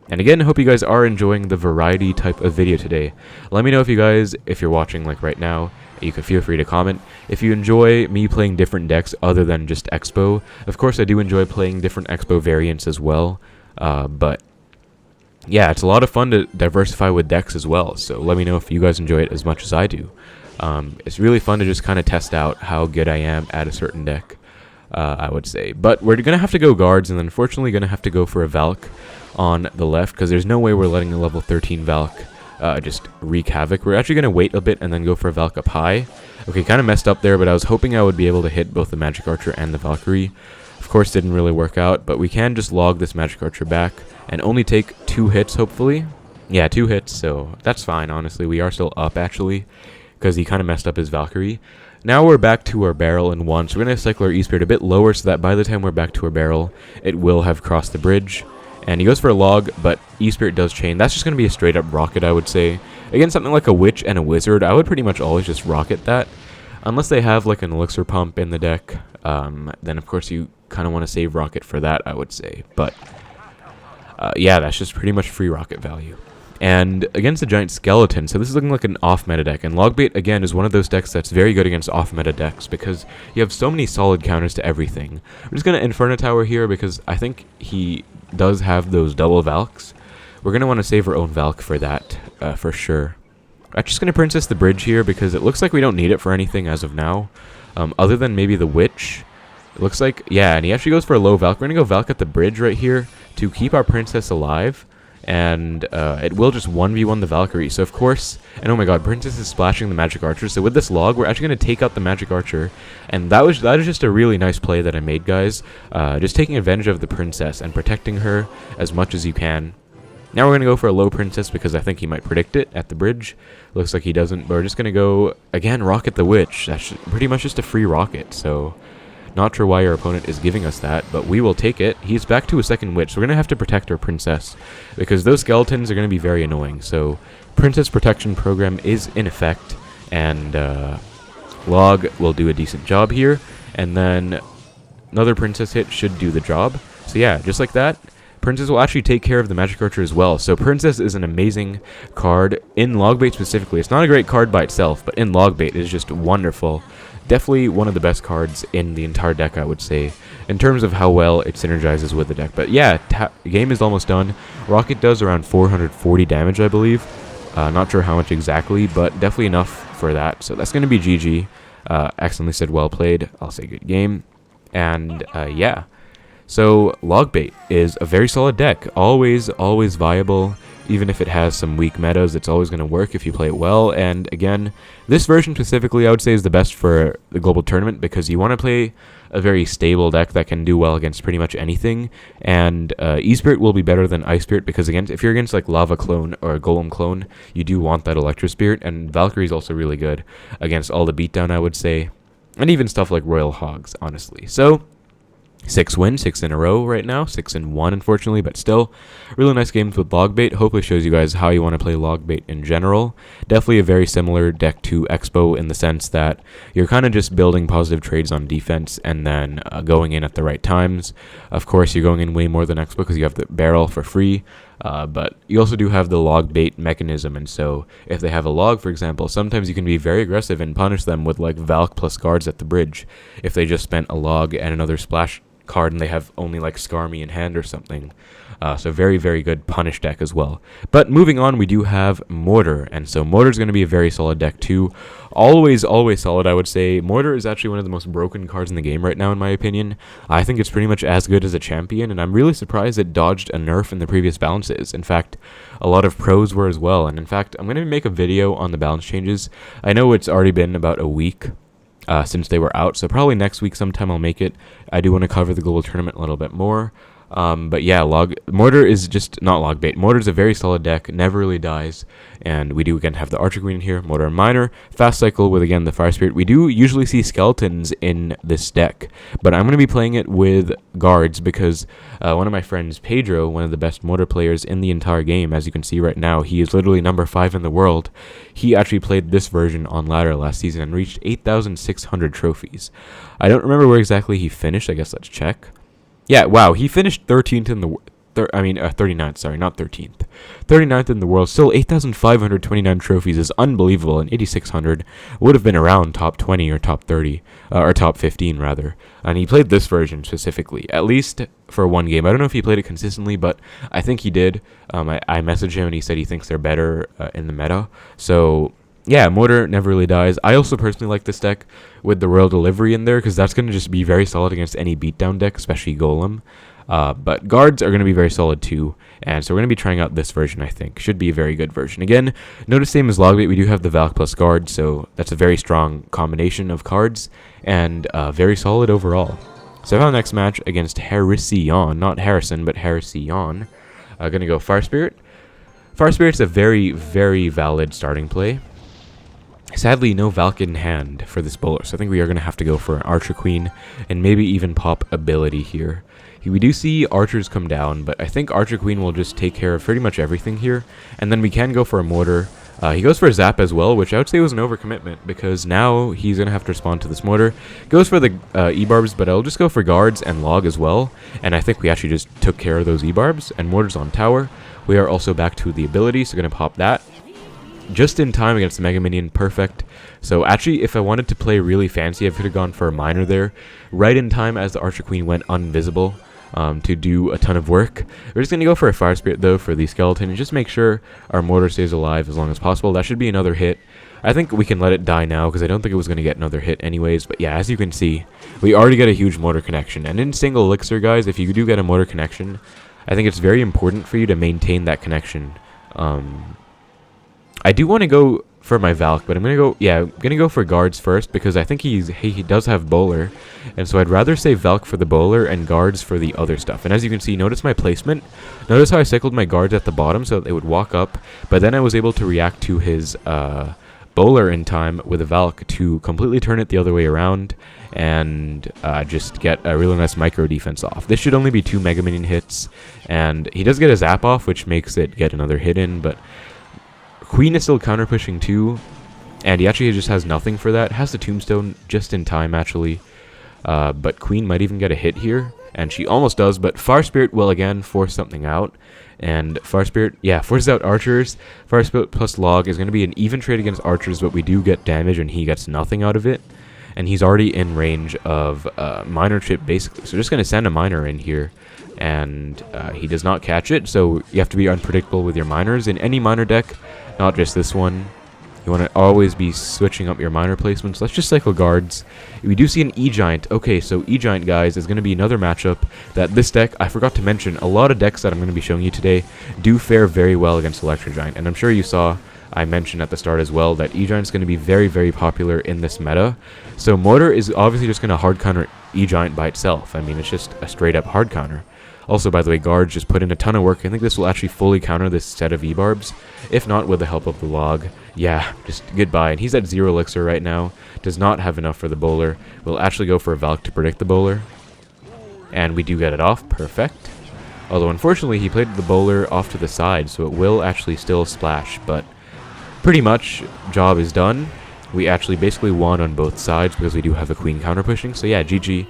Speaker 1: And again, hope you guys are enjoying the variety type of video today. Let me know if you're watching like right now, you can feel free to comment. If you enjoy me playing different decks other than just Xbow, of course I do enjoy playing different Xbow variants as well, but yeah, it's a lot of fun to diversify with decks as well, so let me know if you guys enjoy it as much as I do. It's really fun to just kind of test out how good I am at a certain deck, I would say. But we're going to have to go guards, and unfortunately going to have to go for a Valk on the left, because there's no way we're letting a level 13 Valk just wreak havoc. We're actually going to wait a bit and then go for a Valk up high. Okay, kind of messed up there, but I was hoping I would be able to hit both the Magic Archer and the Valkyrie. Of course, didn't really work out, but we can just log this Magic Archer back and only take 2 hits, hopefully. Yeah, 2 hits, so that's fine, honestly. We are still up, actually, because he kind of messed up his Valkyrie. Now we're back to our barrel in 1, so we're going to cycle our E-Spirit a bit lower so that by the time we're back to our barrel, it will have crossed the bridge. And he goes for a log, but E-Spirit does chain. That's just going to be a straight-up rocket, I would say. Against something like a Witch and a Wizard, I would pretty much always just rocket that. Unless they have like an Elixir Pump in the deck, then of course you kind of want to save rocket for that, I would say. But yeah, that's just pretty much free rocket value. And against the Giant Skeleton, so this is looking like an off-meta deck. And Logbait, again, is one of those decks that's very good against off-meta decks because you have so many solid counters to everything. We're just going to Inferno Tower here because I think he does have those double Valks. We're going to want to save our own Valk for that, for sure. I'm just going to Princess the Bridge here because it looks like we don't need it for anything as of now. Other than maybe the Witch. It looks like, yeah, and he actually goes for a low Valk. We're going to go Valk at the bridge right here to keep our Princess alive. And it will just 1v1 the Valkyrie. So, of course, and oh my god, Princess is splashing the Magic Archer. So with this log, we're actually going to take out the Magic Archer. And that is just a really nice play that I made, guys. Just taking advantage of the Princess and protecting her as much as you can. Now we're going to go for a low Princess because I think he might predict it at the bridge. Looks like he doesn't, but we're just going to go, again, Rocket the Witch. That's pretty much just a free rocket, so not sure why our opponent is giving us that, but we will take it. He's back to a second Witch, so we're going to have to protect our Princess because those skeletons are going to be very annoying. So Princess Protection Program is in effect, and Log will do a decent job here, and then another Princess hit should do the job. So yeah, just like that. Princess will actually take care of the Magic Archer as well. So Princess is an amazing card in Logbait specifically. It's not a great card by itself, but in Logbait it is just wonderful. Definitely one of the best cards in the entire deck, I would say, in terms of how well it synergizes with the deck. But yeah, the game is almost done. Rocket does around 440 damage, I believe. Not sure how much exactly, but definitely enough for that. So that's going to be GG. Accidentally said well played. I'll say good game. And yeah. So, Logbait is a very solid deck. Always viable. Even if it has some weak metas, it's always going to work if you play it well. And again, this version specifically, I would say, is the best for the global tournament because you want to play a very stable deck that can do well against pretty much anything. And E-Spirit will be better than Ice Spirit because, again, if you're against like Lava Clone or a Golem Clone, you do want that Electro Spirit. And Valkyrie is also really good against all the beatdown, I would say. And even stuff like Royal Hogs, honestly. So 6 wins, 6 in a row right now. 6 in 1, unfortunately, but still really nice games with Logbait. Hopefully shows you guys how you want to play Logbait in general. Definitely a very similar deck to Xbow in the sense that you're kind of just building positive trades on defense and then going in at the right times. Of course, you're going in way more than Xbow because you have the barrel for free. But you also do have the Logbait mechanism, and so if they have a log, for example, sometimes you can be very aggressive and punish them with like Valk plus guards at the bridge if they just spent a log and another splash card and they have only like Skarmy in hand or something. So very good punish deck as well. But moving on, we do have Mortar, and so Mortar is going to be a very solid deck too. Always solid, I would say. Mortar is actually one of the most broken cards in the game right now, in my opinion. I think it's pretty much as good as a champion, and I'm really surprised it dodged a nerf in the previous balances. In fact, a lot of pros were as well, and in fact, I'm going to make a video on the balance changes. I know it's already been about a week since they were out, so probably next week sometime I'll make it. I do want to cover the global tournament a little bit more. But yeah, Mortar is just not Logbait. Mortar's a very solid deck, never really dies. And we do again have the Archer Queen in here, Mortar and Miner, Fast Cycle with again the Fire Spirit. We do usually see skeletons in this deck, but I'm going to be playing it with guards because one of my friends, Pedro, one of the best Mortar players in the entire game, as you can see right now, he is literally number 5 in the world. He actually played this version on ladder last season and reached 8,600 trophies. I don't remember where exactly he finished. I guess let's check. Yeah, wow, he finished 13th in the 39th, sorry, not 13th. 39th in the world, still 8,529 trophies is unbelievable, and 8,600 would have been around top 20 or top 30, or top 15 rather. And he played this version specifically, at least for one game. I don't know if he played it consistently, but I think he did. I messaged him and he said he thinks they're better in the meta. So yeah, Mortar never really dies. I also personally like this deck with the Royal Delivery in there, because that's going to just be very solid against any beatdown deck, especially Golem. But guards are going to be very solid too, and so we're going to be trying out this version, I think. Should be a very good version. Again, notice same as Logbait, we do have the Valk plus guard, so that's a very strong combination of cards, and very solid overall. So our next match against Harrison, not Harrison, but Harrison. Going to go Fire Spirit. Fire Spirit's a very, very valid starting play. Sadly, no Valk in hand for this bowler, so I think we are going to have to go for an Archer Queen, and maybe even pop ability here. We do see archers come down, but I think Archer Queen will just take care of pretty much everything here, and then we can go for a Mortar. He goes for a Zap as well, which I would say was an overcommitment, because now he's going to have to respond to this Mortar. Goes for the E-Barbs, but I'll just go for guards and log as well, and I think we actually just took care of those E-Barbs, and Mortar's on tower. We are also back to the ability, so going to pop that. Just in time against the Mega Minion, perfect. So actually, if I wanted to play really fancy, I could have gone for a Miner there, right in time as the Archer Queen went invisible. To do a ton of work. We're just going to go for a Fire Spirit though for the skeleton and just make sure our Mortar stays alive as long as possible. That should be another hit. I think we can let it die now because I don't think it was going to get another hit anyways. But yeah, as you can see, we already get a huge Mortar connection. And in single elixir, guys, if you do get a Mortar connection, I think it's very important for you to maintain that connection. I do want to go for my Valk, but I'm gonna go for guards first because I think he does have bowler, and so I'd rather save Valk for the bowler and guards for the other stuff. And as you can see, notice my placement. Notice how I cycled my guards at the bottom so that they would walk up, but then I was able to react to his bowler in time with a Valk to completely turn it the other way around and just get a really nice micro defense off. This should only be 2 Mega Minion hits, and he does get a Zap off, which makes it get another hit in, but Queen is still counter pushing too, and he actually just has nothing for that. Has the Tombstone just in time actually, but Queen might even get a hit here, and she almost does, but Fire Spirit will again force something out, and Fire Spirit, yeah, forces out archers. Fire Spirit plus log is going to be an even trade against archers, but we do get damage and he gets nothing out of it, and he's already in range of Miner chip basically, so just going to send a Miner in here. And he does not catch it, so you have to be unpredictable with your miners in any miner deck, not just this one. You want to always be switching up your miner placements. Let's just cycle guards. We do see an E-Giant. Okay, so E-Giant, guys, is going to be another matchup that this deck, I forgot to mention, a lot of decks that I'm going to be showing you today do fare very well against Electro Giant, and I'm sure you saw I mentioned at the start as well that E-Giant is going to be very, very popular in this meta. So Mortar is obviously just going to hard counter E-Giant by itself. I mean, it's just a straight up hard counter. Also, by the way, guards just put in a ton of work. I think this will actually fully counter this set of E-Barbs. If not, with the help of the log. Yeah, just goodbye. And he's at 0 elixir right now. Does not have enough for the bowler. We'll actually go for a Valk to predict the bowler. And we do get it off. Perfect. Although, unfortunately, he played the bowler off to the side, so it will actually still splash. But pretty much, job is done. We actually basically won on both sides because we do have a Queen counter pushing. So yeah, GG.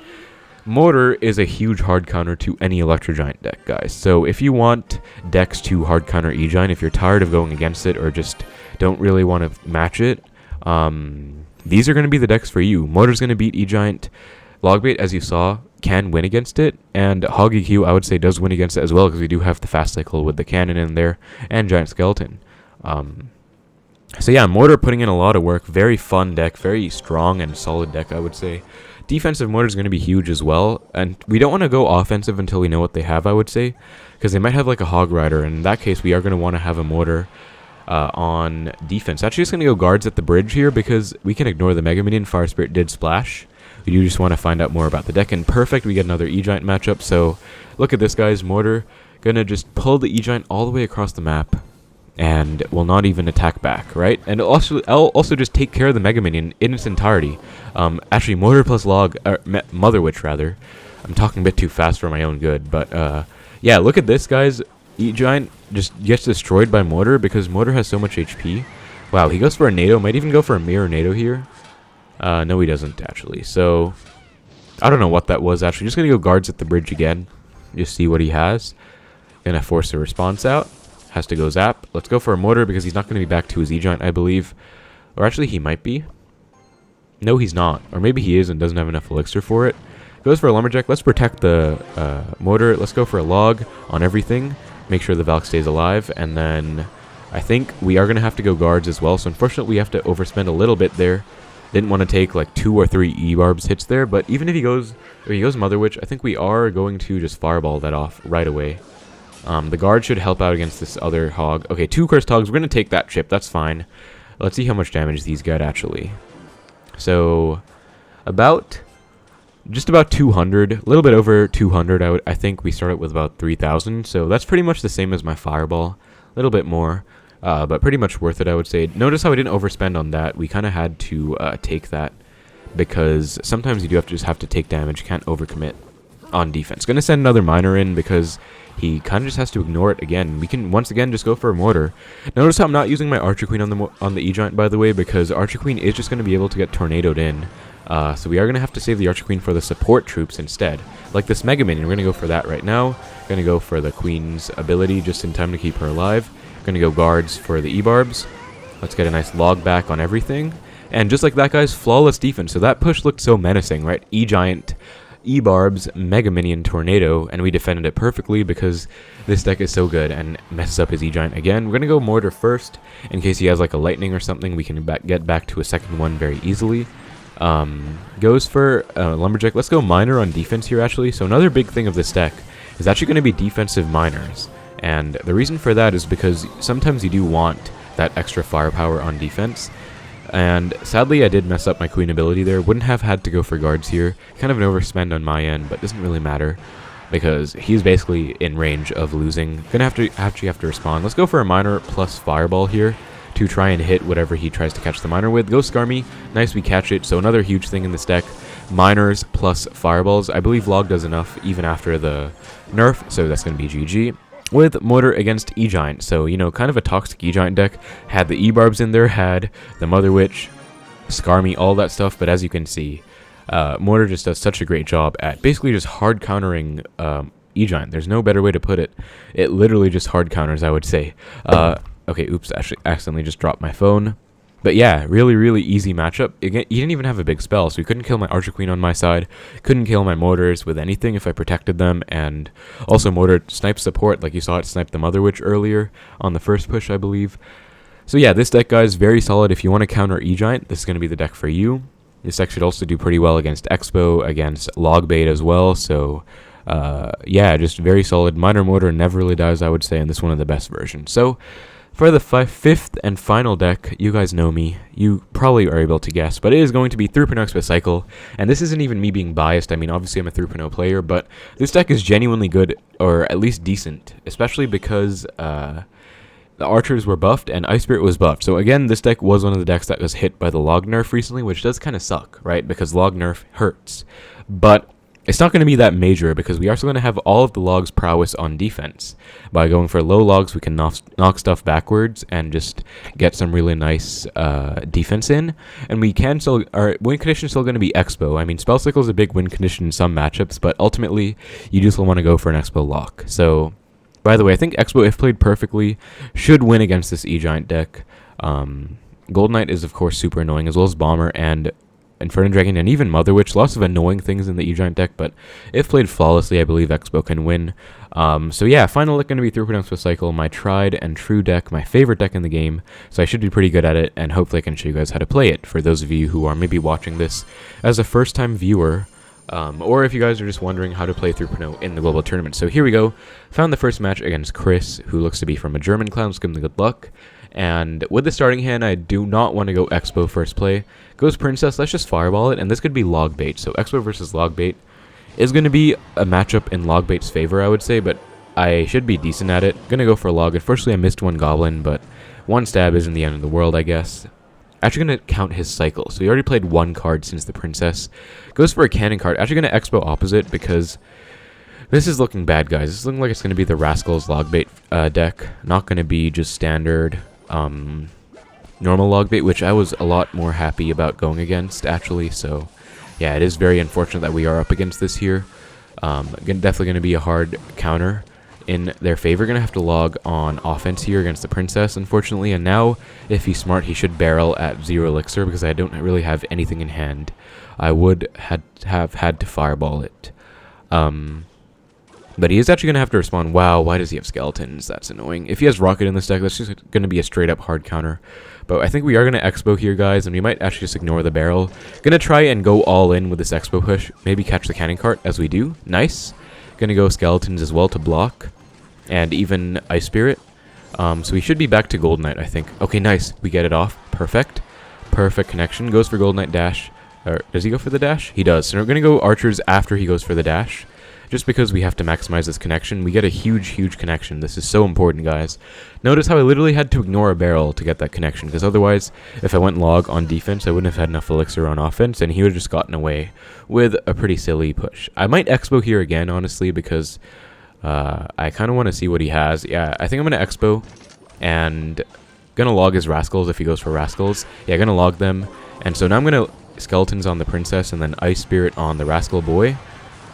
Speaker 1: Mortar is a huge hard counter to any Electro Giant deck, guys. So if you want decks to hard counter E-Giant, if you're tired of going against it or just don't really want to match it, these are going to be the decks for you. Mortar's going to beat E-Giant. Logbait, as you saw, can win against it, and Hoggy Q, I would say, does win against it as well because we do have the fast cycle with the cannon in there and Giant Skeleton. So yeah, Mortar putting in a lot of work. Very fun deck, very strong and solid deck, I would say. Defensive Mortar is going to be huge as well, and we don't want to go offensive until we know what they have, I would say, because they might have like a Hog Rider, and in that case we are going to want to have a Mortar on defense. Actually just going to go guards at the bridge here because we can ignore the Mega Minion. Fire Spirit did splash. we do just want to find out more about the deck. And perfect, we get another E-Giant matchup. So look at this, guys. Mortar gonna just pull the E-Giant all the way across the map and will not even attack back, right? And also, I'll also just take care of the Mega Minion in its entirety. Actually, Mortar plus Mother Witch, rather. I'm talking a bit too fast for my own good, but yeah, look at this, guys. E-Giant just gets destroyed by Mortar because Mortar has so much HP. Wow, he goes for a NATO, might even go for a mirror NATO here. No, he doesn't, actually. So, I don't know what that was, actually. Just gonna go guards at the bridge again. Just see what he has. Gonna force a response out. Has to go zap. Let's go for a Mortar because he's not gonna be back to his E-Giant, I believe. Or actually, he might be. No, he's not. Or maybe he is and doesn't have enough elixir for it. Goes for a Lumberjack. Let's protect the Mortar. Let's go for a log on everything. Make sure the Valk stays alive. And then I think we are going to have to go guards as well. So unfortunately, we have to overspend a little bit there. Didn't want to take like 2 or 3 E-Barbs hits there. But even if he goes Mother Witch, I think we are going to just fireball that off right away. The guard should help out against this other hog. Okay, 2 cursed hogs. We're going to take that chip. That's fine. Let's see how much damage these get actually. So just about 200, a little bit over 200. I think we started with about 3,000, so that's pretty much the same as my fireball, a little bit more, but pretty much worth it, I would say. Notice how I didn't overspend on that. We kind of had to take that because sometimes you do just have to take damage. You can't overcommit on defense. Gonna send another miner in because he kind of just has to ignore it again. We can once again just go for a Mortar. Notice how I'm not using my Archer Queen on the E-Giant, by the way, because Archer Queen is just going to be able to get tornadoed in. So we are going to have to save the Archer Queen for the support troops instead. Like this Mega Minion, we're going to go for that right now. Going to go for the Queen's ability just in time to keep her alive. Going to go guards for the E-Barbs. Let's get a nice log back on everything. And just like that, guys, flawless defense. So that push looked so menacing, right? E-Giant, E-Barbs, Mega Minion, Tornado, and we defended it perfectly because this deck is so good and messes up his E-Giant again. We're going to go Mortar first in case he has like a Lightning or something. We can get back to a second one very easily. Goes for Lumberjack. Let's go Miner on defense here, actually. So another big thing of this deck is actually going to be defensive miners. And the reason for that is because sometimes you do want that extra firepower on defense. And sadly, I did mess up my Queen ability there. Wouldn't have had to go for guards here. Kind of an overspend on my end, but doesn't really matter because he's basically in range of losing. Gonna actually have to respond. Let's go for a Miner plus Fireball here to try and hit whatever he tries to catch the Miner with. Go Skarmy. Nice, we catch it. So another huge thing in this deck. Miners plus Fireballs. I believe Log does enough even after the nerf, so that's going to be GG. With Mortar against E-Giant, so, you know, kind of a toxic E-Giant deck. Had the E-Barbs in there, had the Mother Witch, Skarmy, all that stuff, but as you can see, Mortar just does such a great job at basically just hard countering E-Giant. There's no better way to put it. It literally just hard counters, I would say. Okay, oops, actually accidentally just dropped my phone. But yeah, really, really easy matchup. He didn't even have a big spell, so he couldn't kill my Archer Queen on my side. Couldn't kill my Mortars with anything if I protected them. And also Mortar snipes support, like you saw it snipe the Mother Witch earlier on the first push, I believe. So yeah, this deck, guys, very solid. If you want to counter E-Giant, this is going to be the deck for you. This deck should also do pretty well against Xbow, against Logbait as well. So yeah, just very solid. Minor Mortar never really dies, I would say, and this is one of the best versions. So for the fifth and final deck, you guys know me. You probably are able to guess, but it is going to be 3.0 Xbow Cycle. And this isn't even me being biased. I mean, obviously I'm a 3.0 player, but this deck is genuinely good, or at least decent, especially because the Archers were buffed and Ice Spirit was buffed. So again, this deck was one of the decks that was hit by the Log nerf recently, which does kind of suck, right? Because Log nerf hurts. But it's not going to be that major because we are still going to have all of the Log's prowess on defense. By going for low Logs, we can knock stuff backwards and just get some really nice defense in. And we can still, our win condition is still going to be Xbow. I mean, Spell Cycle is a big win condition in some matchups, but ultimately, you just want to go for an Xbow lock. So, by the way, I think Xbow, if played perfectly, should win against this E-Giant deck. Gold Knight is, of course, super annoying, as well as Bomber and Inferno Dragon, and even Mother Witch. Lots of annoying things in the E-Giant deck, but if played flawlessly, I believe Xbow can win. So yeah, final deck going to be 3.0 Xbow Cycle, my tried and true deck, my favorite deck in the game, so I should be pretty good at it, and hopefully I can show you guys how to play it, for those of you who are maybe watching this as a first-time viewer, or if you guys are just wondering how to play 3.0 in the global tournament. So here we go. Found the first match against Chris, who looks to be from a German clan. Let's give him the good luck. And with the starting hand, I do not want to go Xbow first play. Goes Princess, let's just fireball it, and this could be Logbait. So Xbow versus Logbait is going to be a matchup in Logbait's favor, I would say, but I should be decent at it. Gonna go for a Log. Unfortunately, I missed one Goblin, but one stab isn't the end of the world, I guess. Actually gonna count his cycle. So he already played one card since the Princess. Goes for a Cannon card. Actually gonna Xbow opposite because this is looking bad, guys. This is looking like it's gonna be the Rascals Logbait deck. Not gonna be just standard normal Logbait, which I was a lot more happy about going against, actually. So yeah, it is very unfortunate that we are up against this here. Definitely gonna be a hard counter in their favor. Gonna have to log on offense here against the Princess, unfortunately, and now if he's smart he should barrel at 0 elixir because I don't really have anything in hand. I would have had to fireball it, but he is actually gonna have to respond. Wow, why does he have skeletons? That's annoying. If he has rocket in this deck, that's just gonna be a straight up hard counter. But I think we are gonna Xbow here, guys, and we might actually just ignore the barrel. Gonna try and go all in with this Xbow push, maybe catch the cannon cart as we do. Nice. Gonna go skeletons as well to block, and even Ice Spirit. So we should be back to Gold Knight, I think. Okay, nice. We get it off. Perfect. Perfect connection. Goes for Gold Knight dash. Or does he go for the dash? He does. So we're going to go Archers after he goes for the dash. Just because we have to maximize this connection. We get a huge, huge connection. This is so important, guys. Notice how I literally had to ignore a barrel to get that connection. Because otherwise, if I went log on defense, I wouldn't have had enough elixir on offense. And he would have just gotten away with a pretty silly push. I might Xbow here again, honestly, because I kind of want to see what he has. Yeah, I think I'm going to Xbow and going to log his Rascals if he goes for Rascals. Yeah, going to log them. And so now I'm going to Skeletons on the Princess and then Ice Spirit on the Rascal Boy.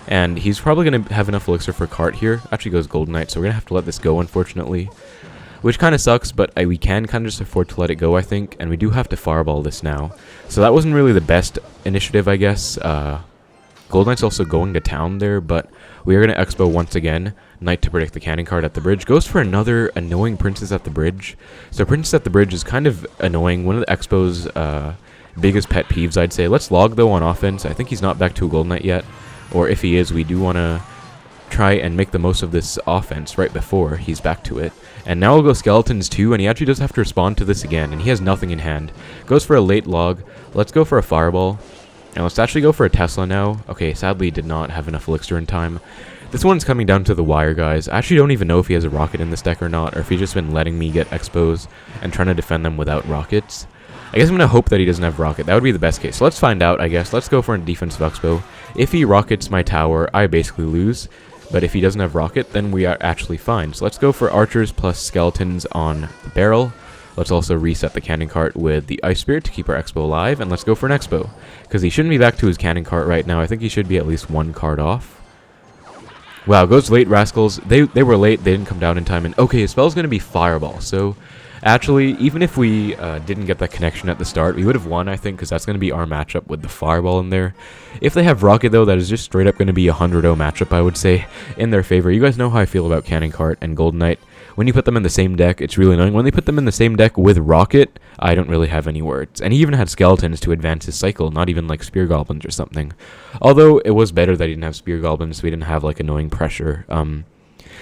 Speaker 1: And he's probably going to have enough elixir for cart here. Actually goes Gold Knight, so we're going to have to let this go, unfortunately. Which kind of sucks, but we can kind of just afford to let it go, I think. And we do have to fireball this now. So that wasn't really the best initiative, I guess. Gold Knight's also going to town there, but we are going to Xbow once again. Knight to predict the cannon card at the bridge. Goes for another annoying Princess at the bridge. So Princess at the bridge is kind of annoying. One of the Xbow's biggest pet peeves, I'd say. Let's log, though, on offense. I think he's not back to a Gold Knight yet. Or if he is, we do want to try and make the most of this offense right before he's back to it. And now we'll go Skeletons too, and he actually does have to respond to this again, and he has nothing in hand. Goes for a late log. Let's go for a Fireball. And let's actually go for a Tesla now. Okay, sadly did not have enough elixir in time. This one's coming down to the wire, guys. I actually don't even know if he has a rocket in this deck or not, or if he's just been letting me get expos and trying to defend them without rockets. I guess I'm going to hope that he doesn't have rocket. That would be the best case. So let's find out, I guess. Let's go for a defensive expo. If he rockets my tower, I basically lose. But if he doesn't have rocket, then we are actually fine. So let's go for archers plus skeletons on the barrel. Let's also reset the cannon cart with the Ice Spirit to keep our expo alive. And let's go for an expo, because he shouldn't be back to his cannon cart right now. I think he should be at least one card off. Wow, goes late Rascals. They were late. They didn't come down in time. And okay, his spell's going to be Fireball. So actually, even if we didn't get that connection at the start, we would have won, I think, because that's going to be our matchup with the Fireball in there. If they have Rocket, though, that is just straight up going to be a 100-0 matchup, I would say, in their favor. You guys know how I feel about Cannon Cart and Golden Knight. When you put them in the same deck, it's really annoying. When they put them in the same deck with Rocket, I don't really have any words. And he even had Skeletons to advance his cycle, not even like Spear Goblins or something. Although, it was better that he didn't have Spear Goblins, so we didn't have like annoying pressure.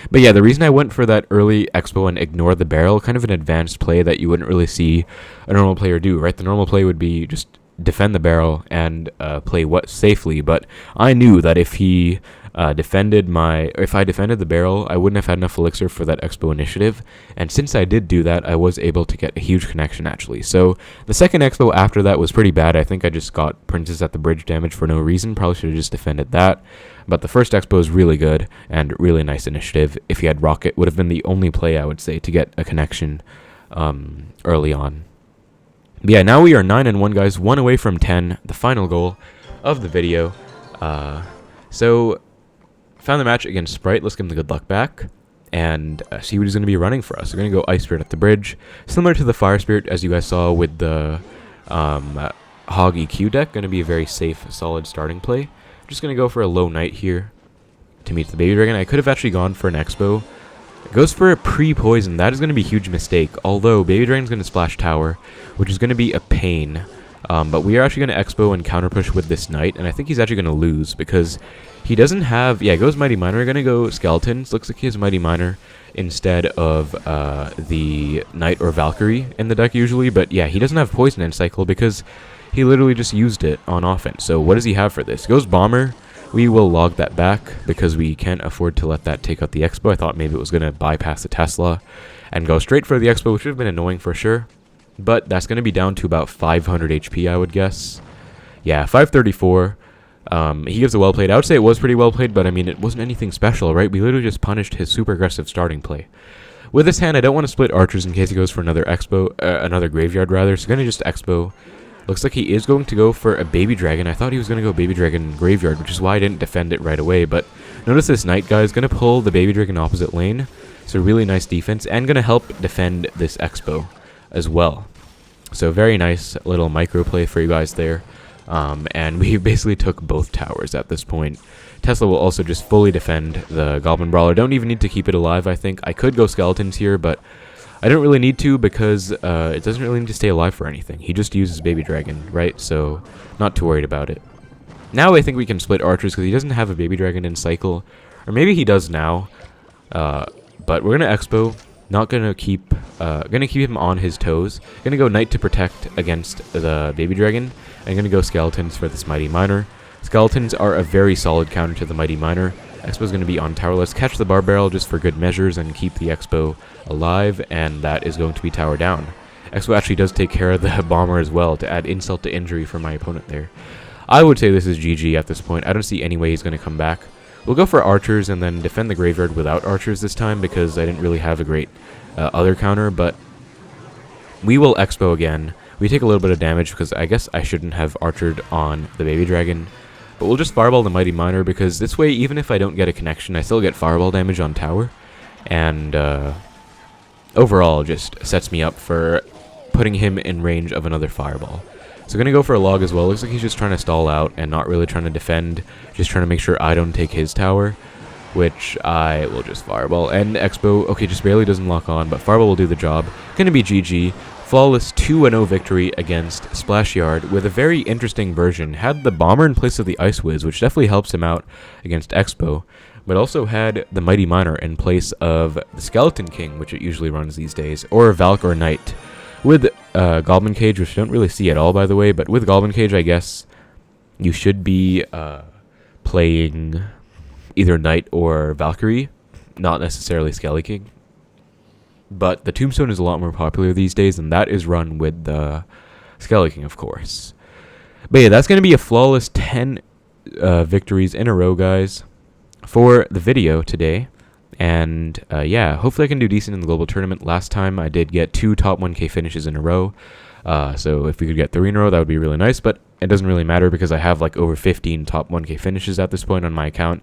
Speaker 1: But yeah, the reason I went for that early expo and ignored the barrel, kind of an advanced play that you wouldn't really see a normal player do, right? The normal play would be just defend the barrel and play safely, but I knew that if he defended the barrel, I wouldn't have had enough elixir for that expo initiative, and since I did do that, I was able to get a huge connection actually. So the second expo after that was pretty bad. I think I just got Princess at the bridge damage for no reason. Probably should have just defended that. But the first expo is really good and really nice initiative. If he had Rocket, would have been the only play I would say to get a connection early on. But yeah, now we are 9-1, guys, 1 away from 10, the final goal of the video. So found the match against Sprite. Let's give him the good luck back and see what he's going to be running for us. We're going to go Ice Spirit at the bridge, similar to the Fire Spirit as you guys saw with the Hog EQ deck. Going to be a very safe, solid starting play. Just going to go for a low Knight here to meet the Baby Dragon. I could have actually gone for an Expo. It goes for a pre-poison. That is going to be a huge mistake, although Baby Dragon's going to splash tower, which is going to be a pain. But we are actually going to Expo and counter push with this Knight, and I think he's actually going to lose because he doesn't have... Yeah, goes Mighty Miner. We're going to go Skeletons. Looks like he has Mighty Miner instead of the Knight or Valkyrie in the deck usually. But yeah, he doesn't have Poison in Cycle because he literally just used it on offense. So what does he have for this? Goes Bomber. We will log that back because we can't afford to let that take out the Expo. I thought maybe it was going to bypass the Tesla and go straight for the Expo, which would have been annoying for sure. But that's going to be down to about 500 HP, I would guess. Yeah, 534. He gives a well played. I would say it was pretty well played, but I mean, it wasn't anything special, right? We literally just punished his super aggressive starting play. With this hand, I don't want to split archers in case he goes for another Expo, another graveyard rather. So going to just Expo. Looks like he is going to go for a Baby Dragon. I thought he was going to go Baby Dragon Graveyard, which is why I didn't defend it right away. But notice this Knight guy is going to pull the Baby Dragon opposite lane. So really nice defense and going to help defend this Expo as well. So very nice little micro play for you guys there. And we basically took both towers at this point. Tesla will also just fully defend the Goblin Brawler. Don't even need to keep it alive, I think. I could go Skeletons here, but I don't really need to because it doesn't really need to stay alive for anything. He just uses Baby Dragon, right? So not too worried about it. Now I think we can split archers because he doesn't have a Baby Dragon in cycle. Or maybe he does now. But we're going to Expo. Not going to keep him on his toes. Going to go Knight to protect against the Baby Dragon. And going to go Skeletons for this Mighty Miner. Skeletons are a very solid counter to the Mighty Miner. Expo is going to be on tower. Let's catch the Bar Barrel just for good measures and keep the Expo alive, and that is going to be tower down. Expo actually does take care of the Bomber as well to add insult to injury for my opponent there. I would say this is GG at this point. I don't see any way he's going to come back. We'll go for archers and then defend the graveyard without archers this time because I didn't really have a great other counter, but we will Expo again. We take a little bit of damage because I guess I shouldn't have archered on the Baby Dragon. But we'll just Fireball the Mighty Miner because this way, even if I don't get a connection, I still get Fireball damage on tower. And overall, just sets me up for putting him in range of another Fireball. So going to go for a log as well. Looks like he's just trying to stall out and not really trying to defend. Just trying to make sure I don't take his tower, which I will just Fireball. And Expo, okay, just barely doesn't lock on, but Fireball will do the job. Going to be GG. Flawless 2-0 victory against Splash Yard with a very interesting version. Had the Bomber in place of the Ice Wiz, which definitely helps him out against Expo, but also had the Mighty Miner in place of the Skeleton King, which it usually runs these days, or Valk or Knight. With Goblin Cage, which you don't really see at all, by the way, but with Goblin Cage, I guess you should be playing either Knight or Valkyrie, not necessarily Skelly King. But the Tombstone is a lot more popular these days, and that is run with the Skelly King, of course. But yeah, that's going to be a flawless 10 victories in a row, guys, for the video today. And yeah, hopefully I can do decent in the global tournament. Last time I did get 2 top 1K finishes in a row. So if we could get 3 in a row, that would be really nice. But it doesn't really matter because I have like over 15 top 1K finishes at this point on my account.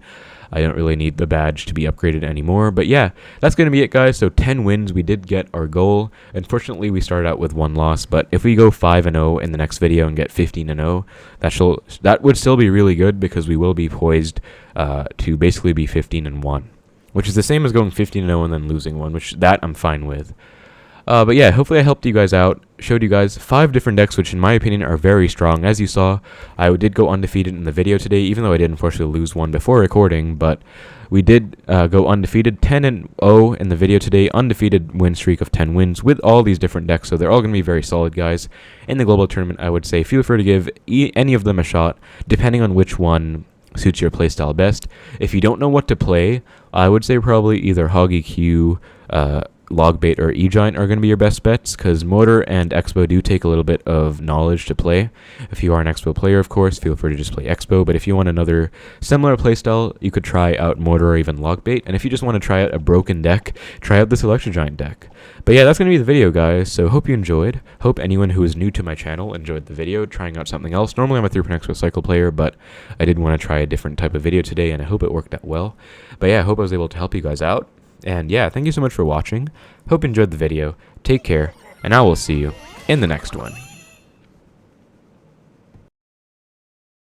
Speaker 1: I don't really need the badge to be upgraded anymore. But yeah, that's going to be it, guys. So 10 wins. We did get our goal. Unfortunately, we started out with 1 loss. But if we go 5-0 in the next video and get 15-0, that would still be really good because we will be poised to basically be 15-1. Which is the same as going 15-0 and then losing 1, which that I'm fine with. But yeah, hopefully I helped you guys out, showed you guys 5 different decks, which in my opinion are very strong. As you saw, I did go undefeated in the video today, even though I did unfortunately lose 1 before recording, but we did go undefeated, 10-0 in the video today, undefeated win streak of 10 wins with all these different decks, so they're all going to be very solid, guys. In the global tournament, I would say feel free to give any of them a shot, depending on which one suits your playstyle best. If you don't know what to play, I would say probably either Hoggy Q, Logbait, or E-Giant are going to be your best bets, because Mortar and Xbow do take a little bit of knowledge to play. If you are an Xbow player, of course, feel free to just play Xbow, but if you want another similar playstyle, you could try out Mortar or even Logbait, and if you just want to try out a broken deck, try out this Electro Giant deck. But yeah, that's going to be the video, guys, so hope you enjoyed. Hope anyone who is new to my channel enjoyed the video, trying out something else. Normally I'm a 3-point Xbow cycle player, but I did want to try a different type of video today, and I hope it worked out well. But yeah, I hope I was able to help you guys out. And yeah, thank you so much for watching. Hope you enjoyed the video. Take care, and I will see you in the next one.